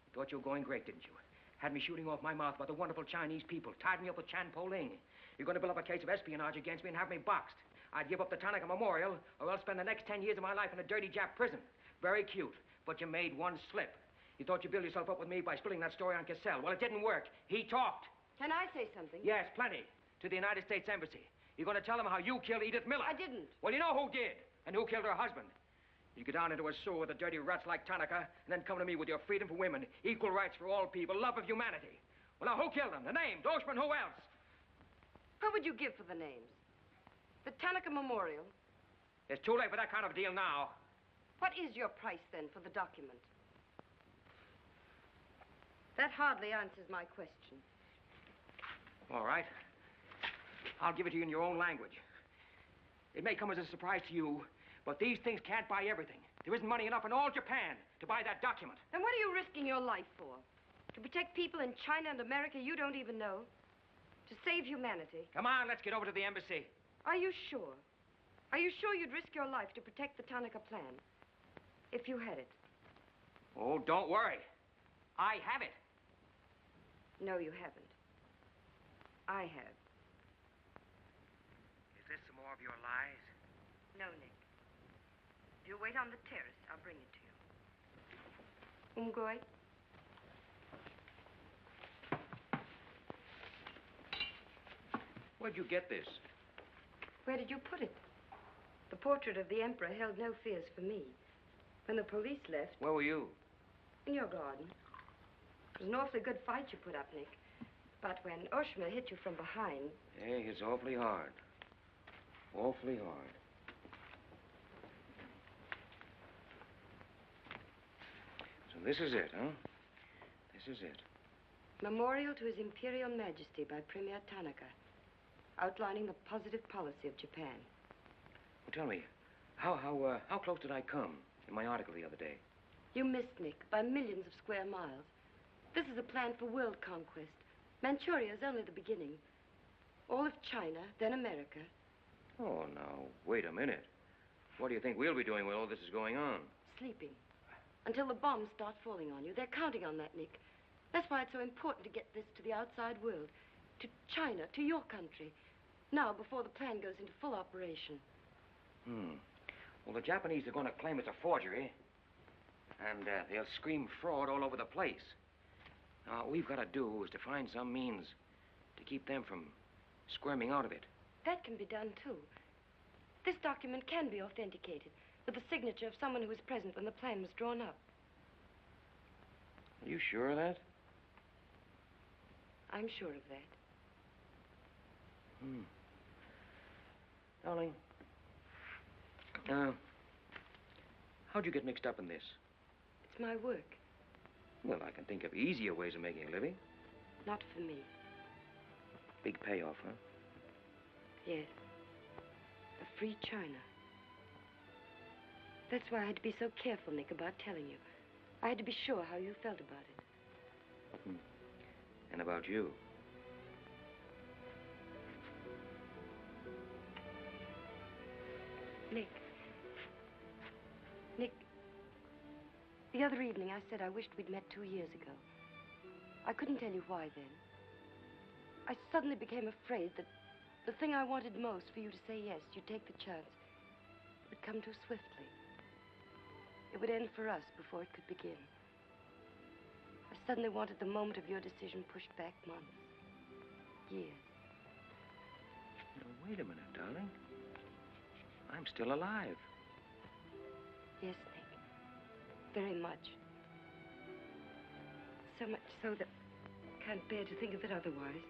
You thought you were going great, didn't you? Had me shooting off my mouth about the wonderful Chinese people, tied me up with Chan Po Ling. You're going to build up a case of espionage against me and have me boxed. I'd give up the Tanaka Memorial, or I'll spend the next 10 years of my life in a dirty Jap prison. Very cute, but you made one slip. You thought you'd build yourself up with me by spilling that story on Cassell. Well, it didn't work. He talked. Can I say something? Yes, plenty. To the United States Embassy. You're going to tell them how you killed Edith Miller. I didn't. Well, you know who did, and who killed her husband. You go down into a sewer with the dirty rats like Tanaka, and then come to me with your freedom for women, equal rights for all people, love of humanity. Well, now, who killed them? The names, Oshman, who else? What would you give for the names? The Tanaka Memorial. It's too late for that kind of deal now. What is your price, then, for the document? That hardly answers my question. All right. I'll give it to you in your own language. It may come as a surprise to you, but these things can't buy everything. There isn't money enough in all Japan to buy that document. Then what are you risking your life for? To protect people in China and America you don't even know? To save humanity? Come on, let's get over to the embassy. Are you sure? Are you sure you'd risk your life to protect the Tanaka plan? If you had it? Oh, don't worry. I have it. No, you haven't. I have. Is this some more of your lies? No, Nick. You wait on the terrace. I'll bring it to you. Umgoy? Where'd you get this? Where did you put it? The portrait of the Emperor held no fears for me. When the police left... Where were you? In your garden. It was an awfully good fight you put up, Nick. But when Oshma hit you from behind... Hey, it's awfully hard. Awfully hard. So this is it, huh? This is it. Memorial to His Imperial Majesty by Premier Tanaka, outlining the positive policy of Japan. Well, tell me, how close did I come in my article the other day? You missed, Nick, by millions of square miles. This is a plan for world conquest. Manchuria is only the beginning. All of China, then America. Oh, now, wait a minute. What do you think we'll be doing while all this is going on? Sleeping. Until the bombs start falling on you. They're counting on that, Nick. That's why it's so important to get this to the outside world. To China, to your country. Now, before the plan goes into full operation. Well, the Japanese are going to claim it's a forgery. And they'll scream fraud all over the place. Now, what we've got to do is to find some means to keep them from squirming out of it. That can be done, too. This document can be authenticated with the signature of someone who was present when the plan was drawn up. Are you sure of that? I'm sure of that. Darling, how'd you get mixed up in this? It's my work. Well, I can think of easier ways of making a living. Not for me. Big payoff, huh? Yes. A free China. That's why I had to be so careful, Nick, about telling you. I had to be sure how you felt about it. And about you. Nick, the other evening I said I wished we'd met 2 years ago. I couldn't tell you why then. I suddenly became afraid that the thing I wanted most for you to say yes, you'd take the chance, would come too swiftly. It would end for us before it could begin. I suddenly wanted the moment of your decision pushed back months, years. Now, wait a minute, darling. I'm still alive. Yes, Nick. Very much. So much so that I can't bear to think of it otherwise.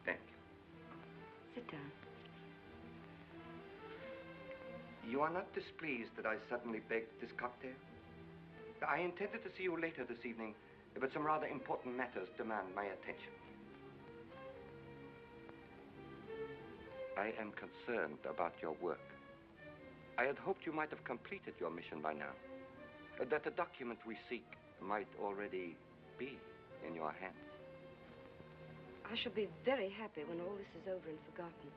Thank you. Sit down. You are not displeased that I suddenly begged this cocktail? I intended to see you later this evening, but some rather important matters demand my attention. I am concerned about your work. I had hoped you might have completed your mission by now, that the document we seek might already be in your hands. I shall be very happy when all this is over and forgotten.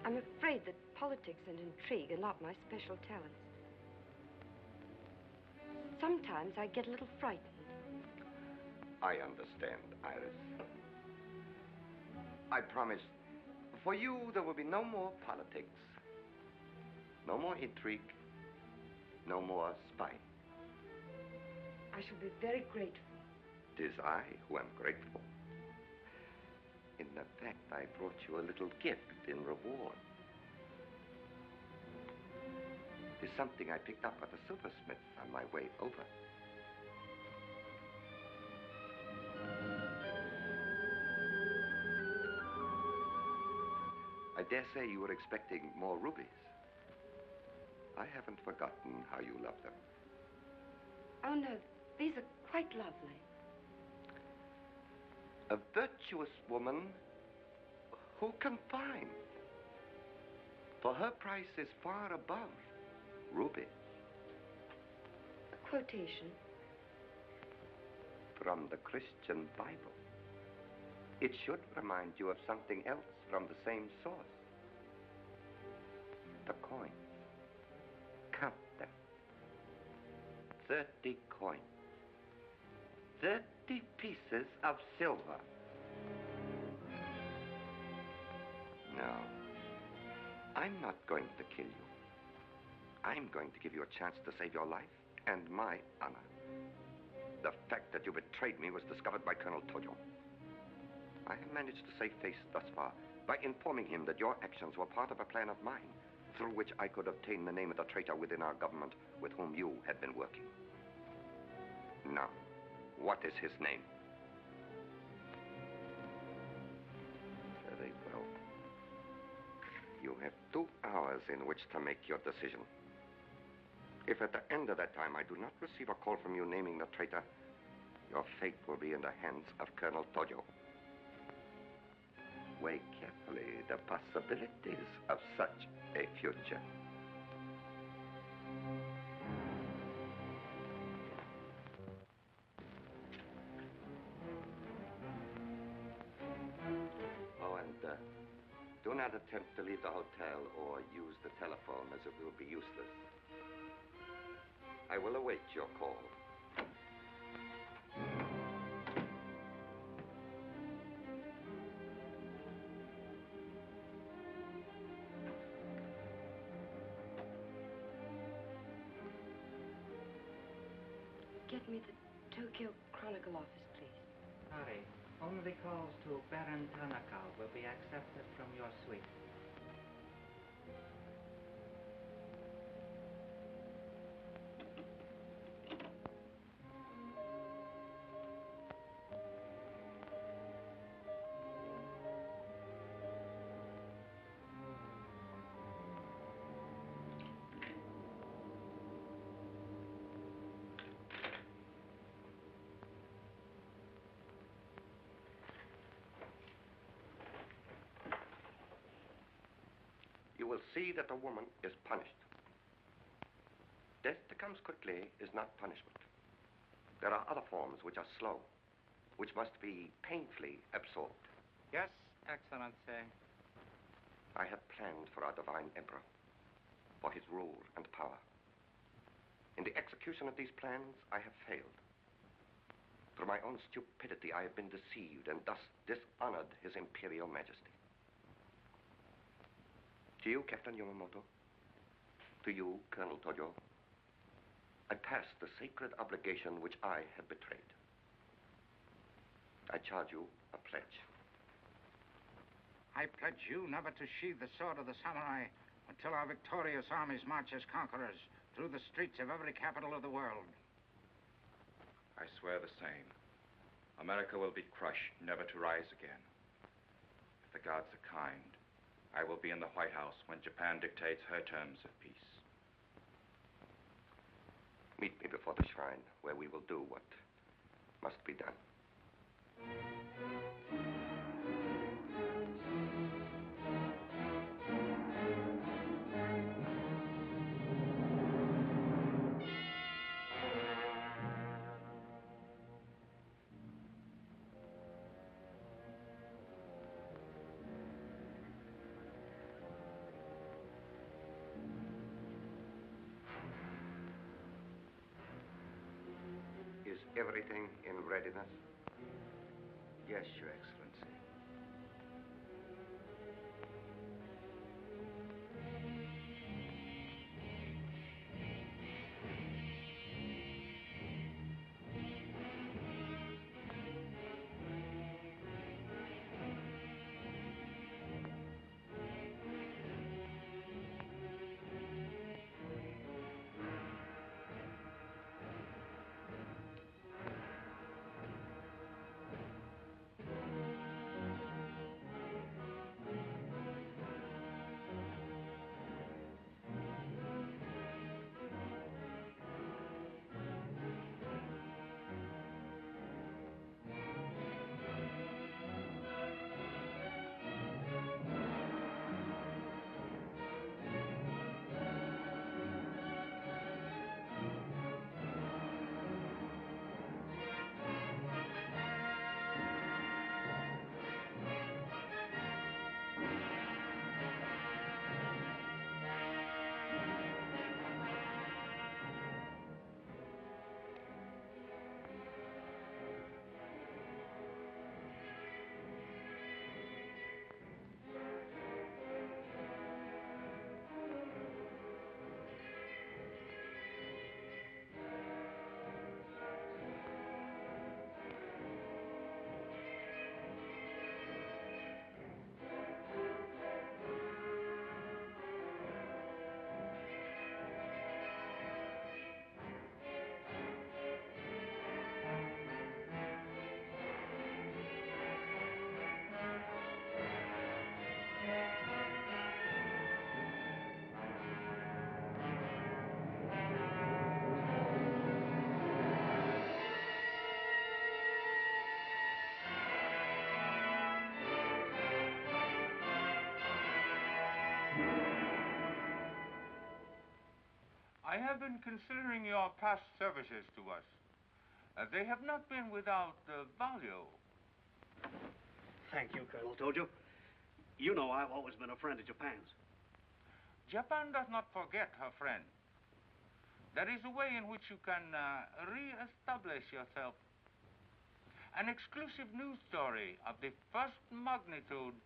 I'm afraid that politics and intrigue are not my special talents. Sometimes I get a little frightened. I understand, Iris. I promise, for you there will be no more politics, no more intrigue, no more spying. I shall be very grateful. It is I who am grateful. In fact, I brought you a little gift in reward. It is something I picked up at the silversmith on my way over. I dare say you were expecting more rubies. I haven't forgotten how you love them. Oh, no, these are quite lovely. A virtuous woman who can find. For her price is far above rubies. A quotation. From the Christian Bible. It should remind you of something else from the same source. The coins. Count them. 30 coins. 30 pieces of silver. No. I'm not going to kill you. I'm going to give you a chance to save your life and my honor. The fact that you betrayed me was discovered by Colonel Tojo. I have managed to save face thus far by informing him that your actions were part of a plan of mine, through which I could obtain the name of the traitor within our government with whom you had been working. Now, what is his name? Very well. You have 2 hours in which to make your decision. If at the end of that time I do not receive a call from you naming the traitor, your fate will be in the hands of Colonel Tojo. Weigh carefully the possibilities of such a future. Oh, and do not attempt to leave the hotel or use the telephone, as it will be useless. I will await your call. Get me the Tokyo Chronicle office, please. Sorry, only calls to Baron Tanaka will be accepted from your suite. You will see that the woman is punished. Death that comes quickly is not punishment. There are other forms which are slow, which must be painfully absorbed. Yes, Excellency. I have planned for our divine emperor, for his rule and power. In the execution of these plans, I have failed. Through my own stupidity, I have been deceived and thus dishonored his imperial majesty. To you, Captain Yamamoto, to you, Colonel Tojo, I pass the sacred obligation which I have betrayed. I charge you a pledge. I pledge you never to sheathe the sword of the samurai until our victorious armies march as conquerors through the streets of every capital of the world. I swear the same. America will be crushed, never to rise again. If the gods are kind, I will be in the White House when Japan dictates her terms of peace. Meet me before the shrine, where we will do what must be done. Everything in readiness? Yes, Your Excellency. I have been considering your past services to us. They have not been without value. Thank you, Colonel Tojo. You know I've always been a friend of Japan's. Japan does not forget her friend. There is a way in which you can re-establish yourself. An exclusive news story of the first magnitude.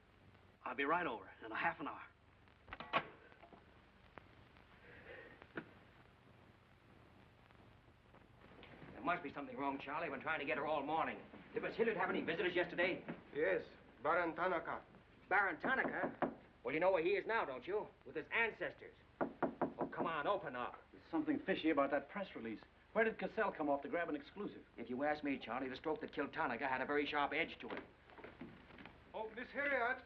I'll be right over in a half an hour. There must be something wrong, Charlie. I've been trying to get her all morning. Did Miss Hilliard have any visitors yesterday? Yes, Baron Tanaka. Baron Tanaka? Well, you know where he is now, don't you? With his ancestors. Oh, come on, open up. There's something fishy about that press release. Where did Cassell come off to grab an exclusive? If you ask me, Charlie, the stroke that killed Tanaka had a very sharp edge to it. Oh, Miss Hilliard.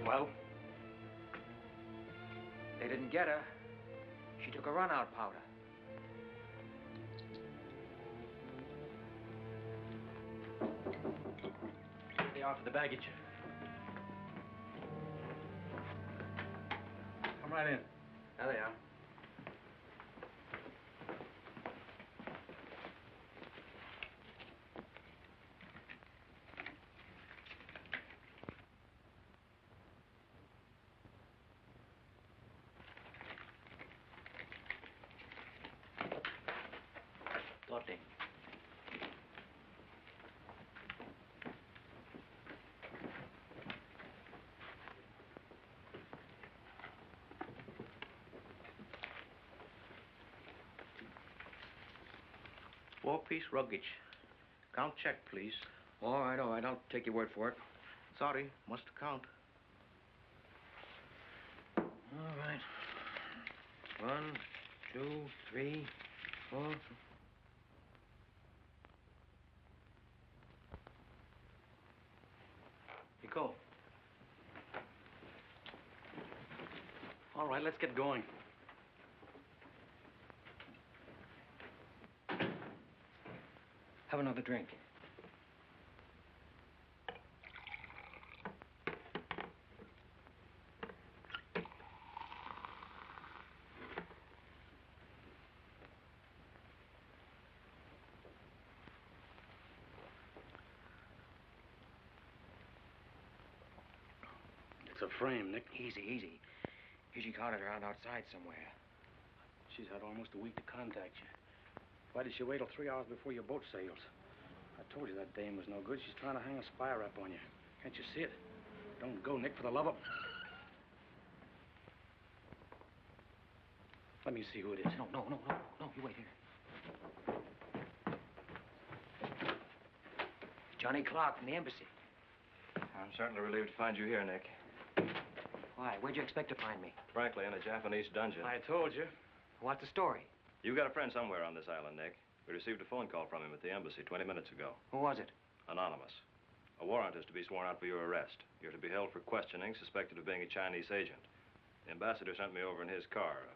Well, they didn't get her. She took a run-out powder. They are for the baggage. Come right in. There they are. Torte. Four-piece luggage. Count check, please. All right, I'll take your word for it. Sorry, must count. All right. 1, 2, 3, 4. Nico. All right, let's get going. another drink. It's a frame, Nick. Easy, easy. Usually caught it around outside somewhere. She's had almost a week to contact you. Why did she wait till 3 hours before your boat sails? I told you that dame was no good. She's trying to hang a spy rap on you. Can't you see it? Don't go, Nick, for the love of... Let me see who it is. No, you wait here. Johnny Clark from the embassy. I'm certainly relieved to find you here, Nick. Why? Where'd you expect to find me? Frankly, in a Japanese dungeon. I told you. What's the story? You've got a friend somewhere on this island, Nick. We received a phone call from him at the embassy 20 minutes ago. Who was it? Anonymous. A warrant is to be sworn out for your arrest. You're to be held for questioning, suspected of being a Chinese agent. The ambassador sent me over in his car.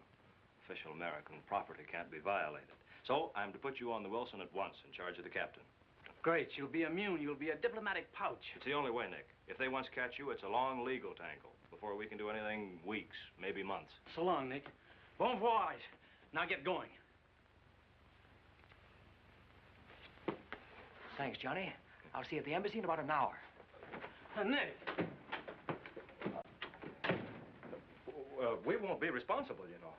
Official American property can't be violated. So I'm to put you on the Wilson at once in charge of the captain. Great. You'll be immune. You'll be a diplomatic pouch. It's the only way, Nick. If they once catch you, it's a long legal tangle. Before we can do anything, weeks, maybe months. So long, Nick. Bon voyage. Now get going. Thanks, Johnny. I'll see you at the embassy in about an hour. Nick! We won't be responsible, you know.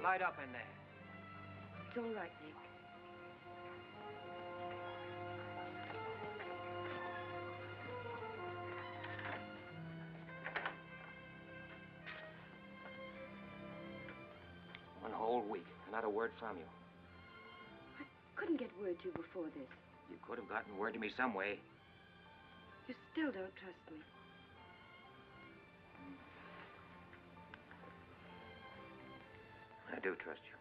Light up in there. It's all right, Nick. One whole week, and not a word from you. I couldn't get word to you before this. You could have gotten word to me some way. You still don't trust me. I do trust you.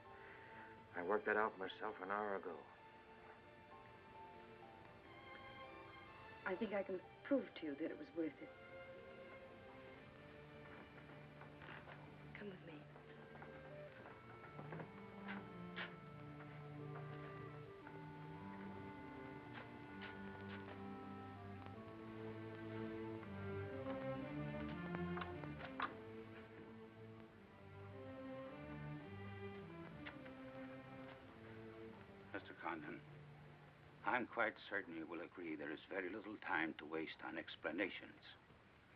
I worked that out myself an hour ago. I think I can prove to you that it was worth it. Come with me. Mr. Condon, I'm quite certain you will agree there is very little time to waste on explanations.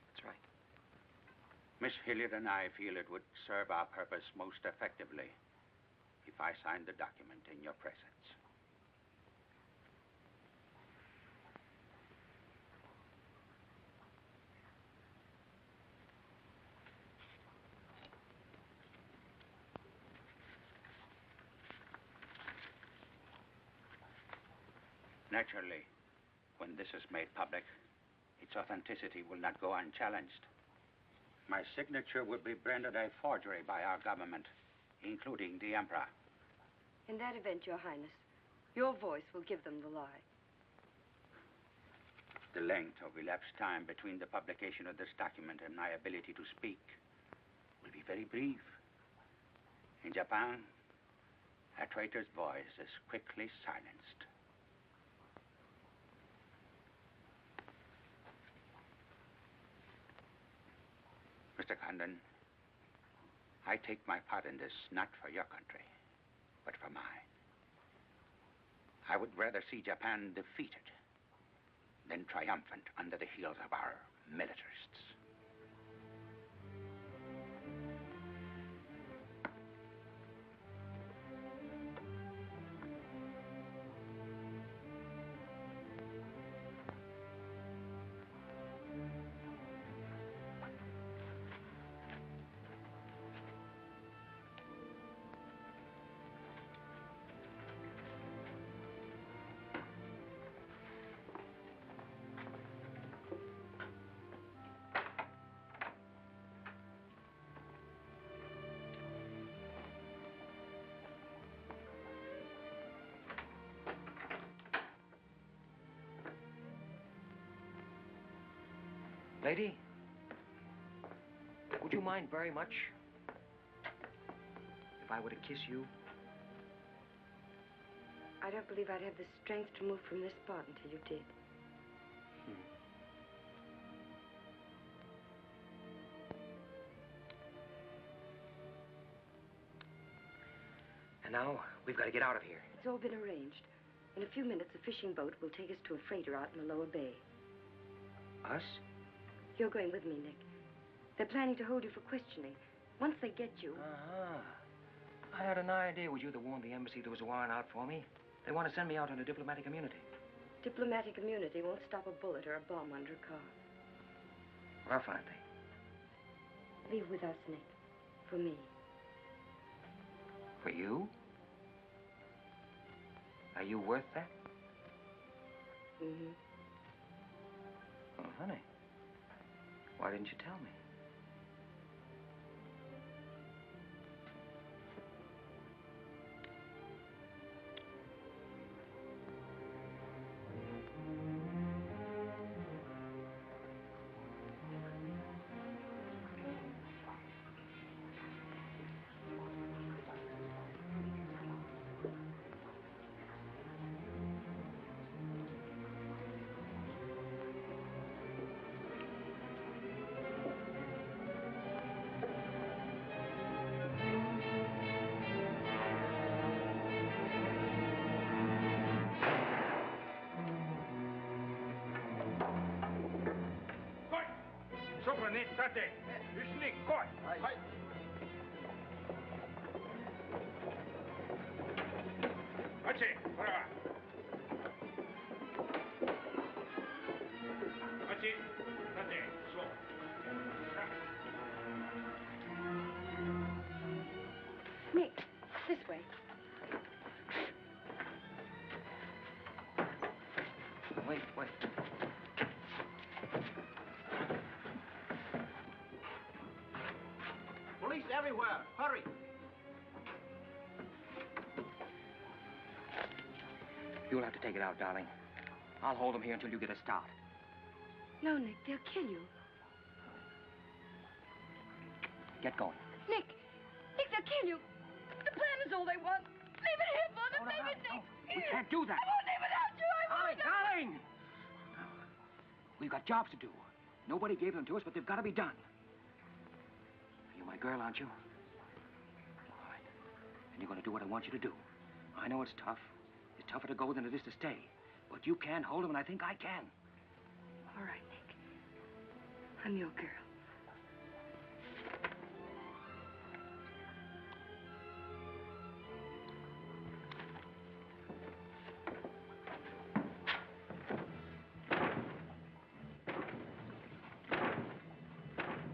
That's right. Miss Hilliard and I feel it would serve our purpose most effectively if I signed the document in your presence. Naturally, when this is made public, its authenticity will not go unchallenged. My signature will be branded a forgery by our government, including the Emperor. In that event, Your Highness, your voice will give them the lie. The length of elapsed time between the publication of this document and my ability to speak will be very brief. In Japan, a traitor's voice is quickly silenced. Mr. Condon, I take my part in this not for your country, but for mine. I would rather see Japan defeated than triumphant under the heels of our militarists. Lady, would you mind very much if I were to kiss you? I don't believe I'd have the strength to move from this spot until you did. And now, we've got to get out of here. It's all been arranged. In a few minutes, a fishing boat will take us to a freighter out in the lower bay. Us? You're going with me, Nick. They're planning to hold you for questioning. Once they get you... Uh-huh. I had an idea it was you that warned the embassy there was a warrant out for me. They want to send me out on a diplomatic immunity. Diplomatic immunity won't stop a bullet or a bomb under a car. Rough, aren't they? Leave with us, Nick. For me. For you? Are you worth that? Mm-hmm. Oh, honey. Why didn't you tell me? State. Usnik, koi. Hai. Achi, para. Achi, state, slow. Nick, this way. Wait. Police everywhere. Hurry. You'll have to take it out, darling. I'll hold them here until you get a start. No, Nick, they'll kill you. Get going. Nick, they'll kill you. The plan is all they want. Leave it here, Mother. Leave it, Nick. We can't do that. I won't leave without you. I won't. Darling! We've got jobs to do. Nobody gave them to us, but they've got to be done. You're my girl, aren't you? All right. And you're going to do what I want you to do. I know it's tough. It's tougher to go than it is to stay. But you can hold them, and I think I can. All right, Nick. I'm your girl.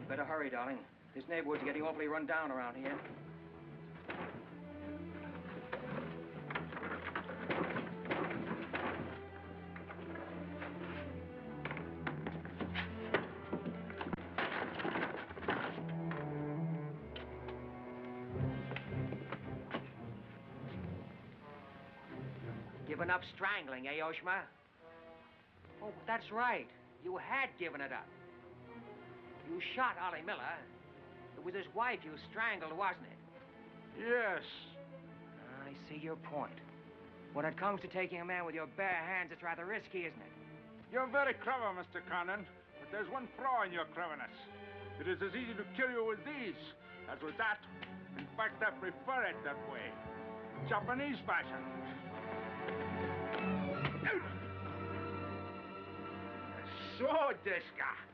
Better hurry, darling. This neighborhood's getting awfully run down around here. Given up strangling, eh, Oshma? Oh, that's right. You had given it up. You shot Ollie Miller. It was his wife you strangled, wasn't it? Yes. I see your point. When it comes to taking a man with your bare hands, it's rather risky, isn't it? You're very clever, Mr. Condon, but there's one flaw in your cleverness. It is as easy to kill you with these as with that. In fact, I prefer it that way. Japanese fashion. So, Deska.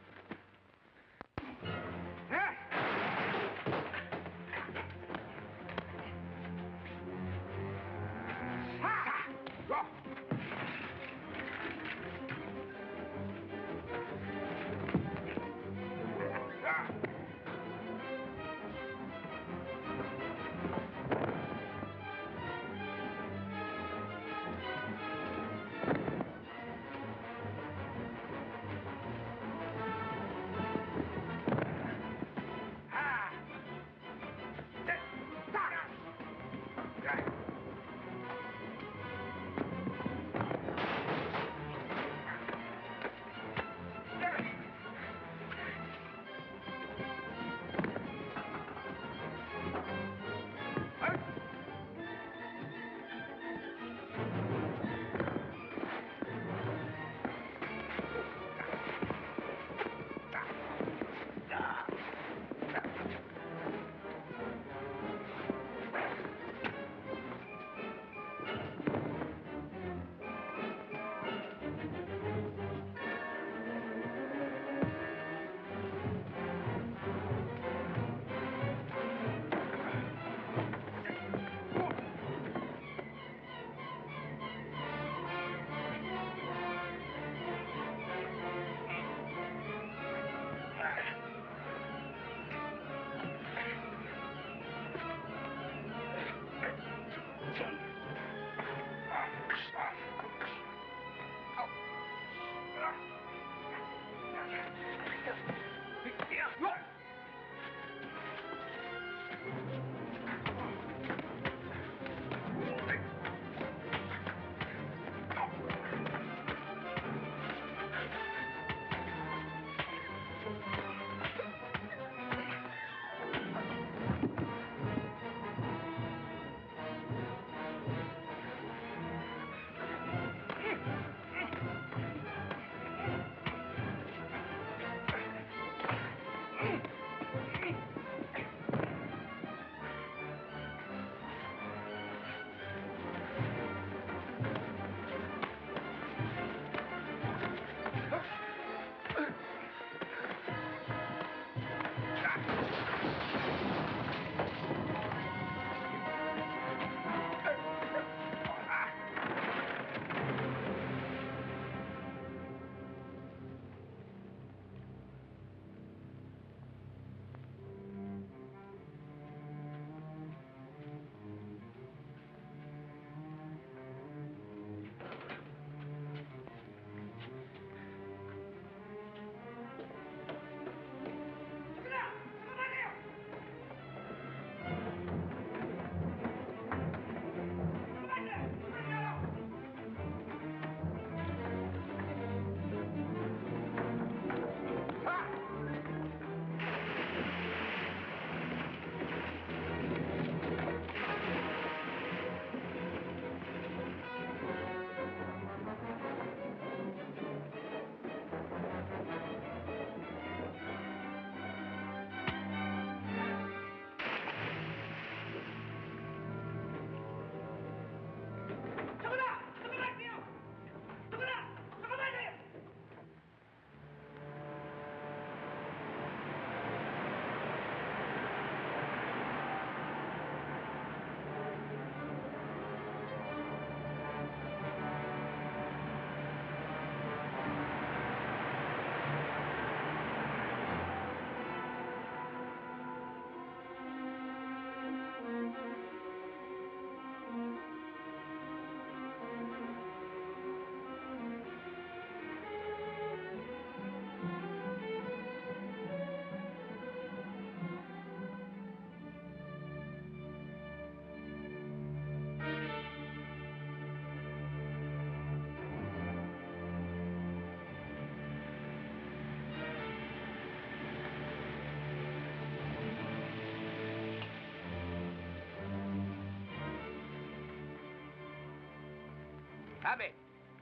Abe,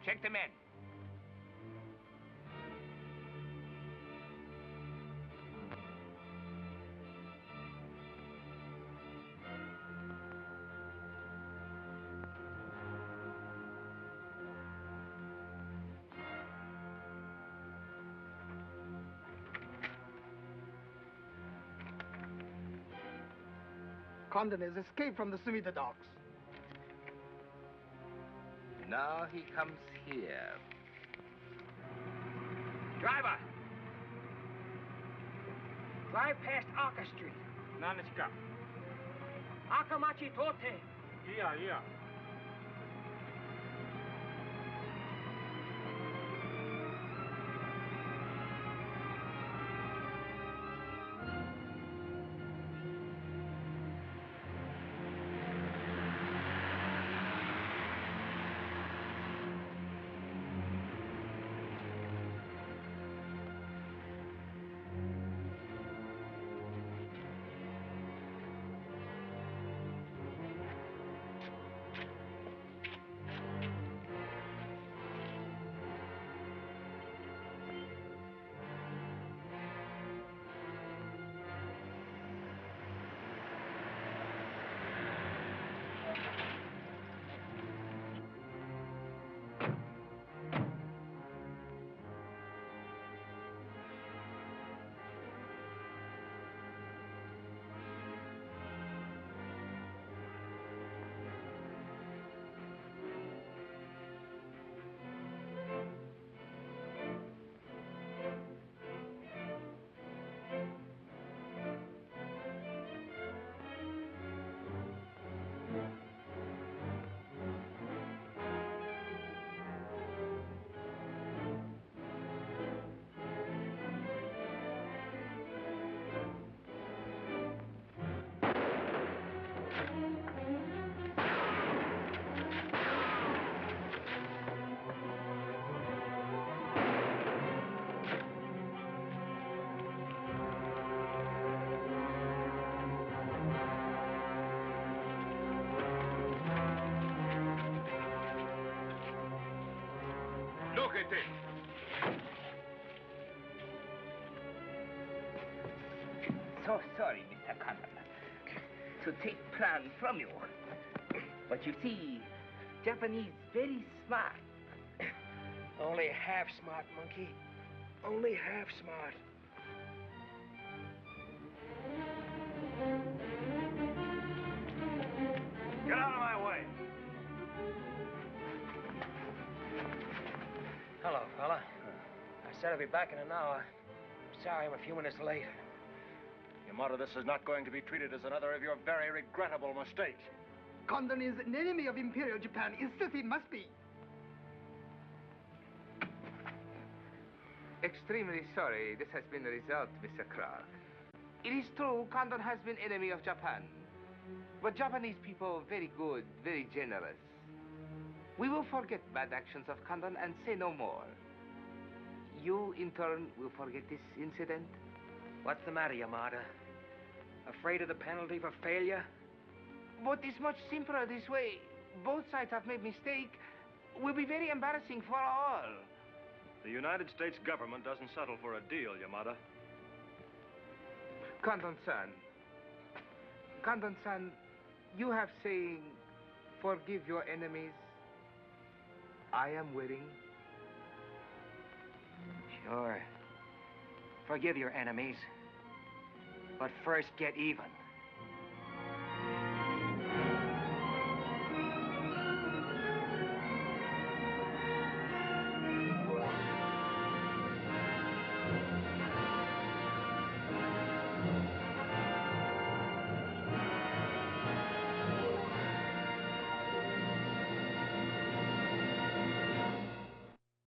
check the men. Condon has escaped from the Sumida docks. Now he comes here. Driver! Drive past Arca Street. Nanishka. Akamachi Tote. Yeah. Look at this. So sorry, Mr. Condon, to take plan from you. But you see, Japanese very smart. Only half smart, monkey. Only half smart. Get out of my way. Hello, fella. I said I'd be back in an hour. Sorry I'm a few minutes late. Yamato, this is not going to be treated as another of your very regrettable mistakes. Condon is an enemy of Imperial Japan. Insist he must be. Extremely sorry this has been the result, Mr. Clark. It is true, Condon has been enemy of Japan. But Japanese people very good, very generous. We will forget bad actions of Condon and say no more. You, in turn, will forget this incident? What's the matter, Yamada? Afraid of the penalty for failure? But it's much simpler this way. Both sides have made mistake. Will be very embarrassing for all. The United States government doesn't settle for a deal, Yamada. Condon-san. Condon-san, you have saying, forgive your enemies. I am willing. Sure. Forgive your enemies. But first get even.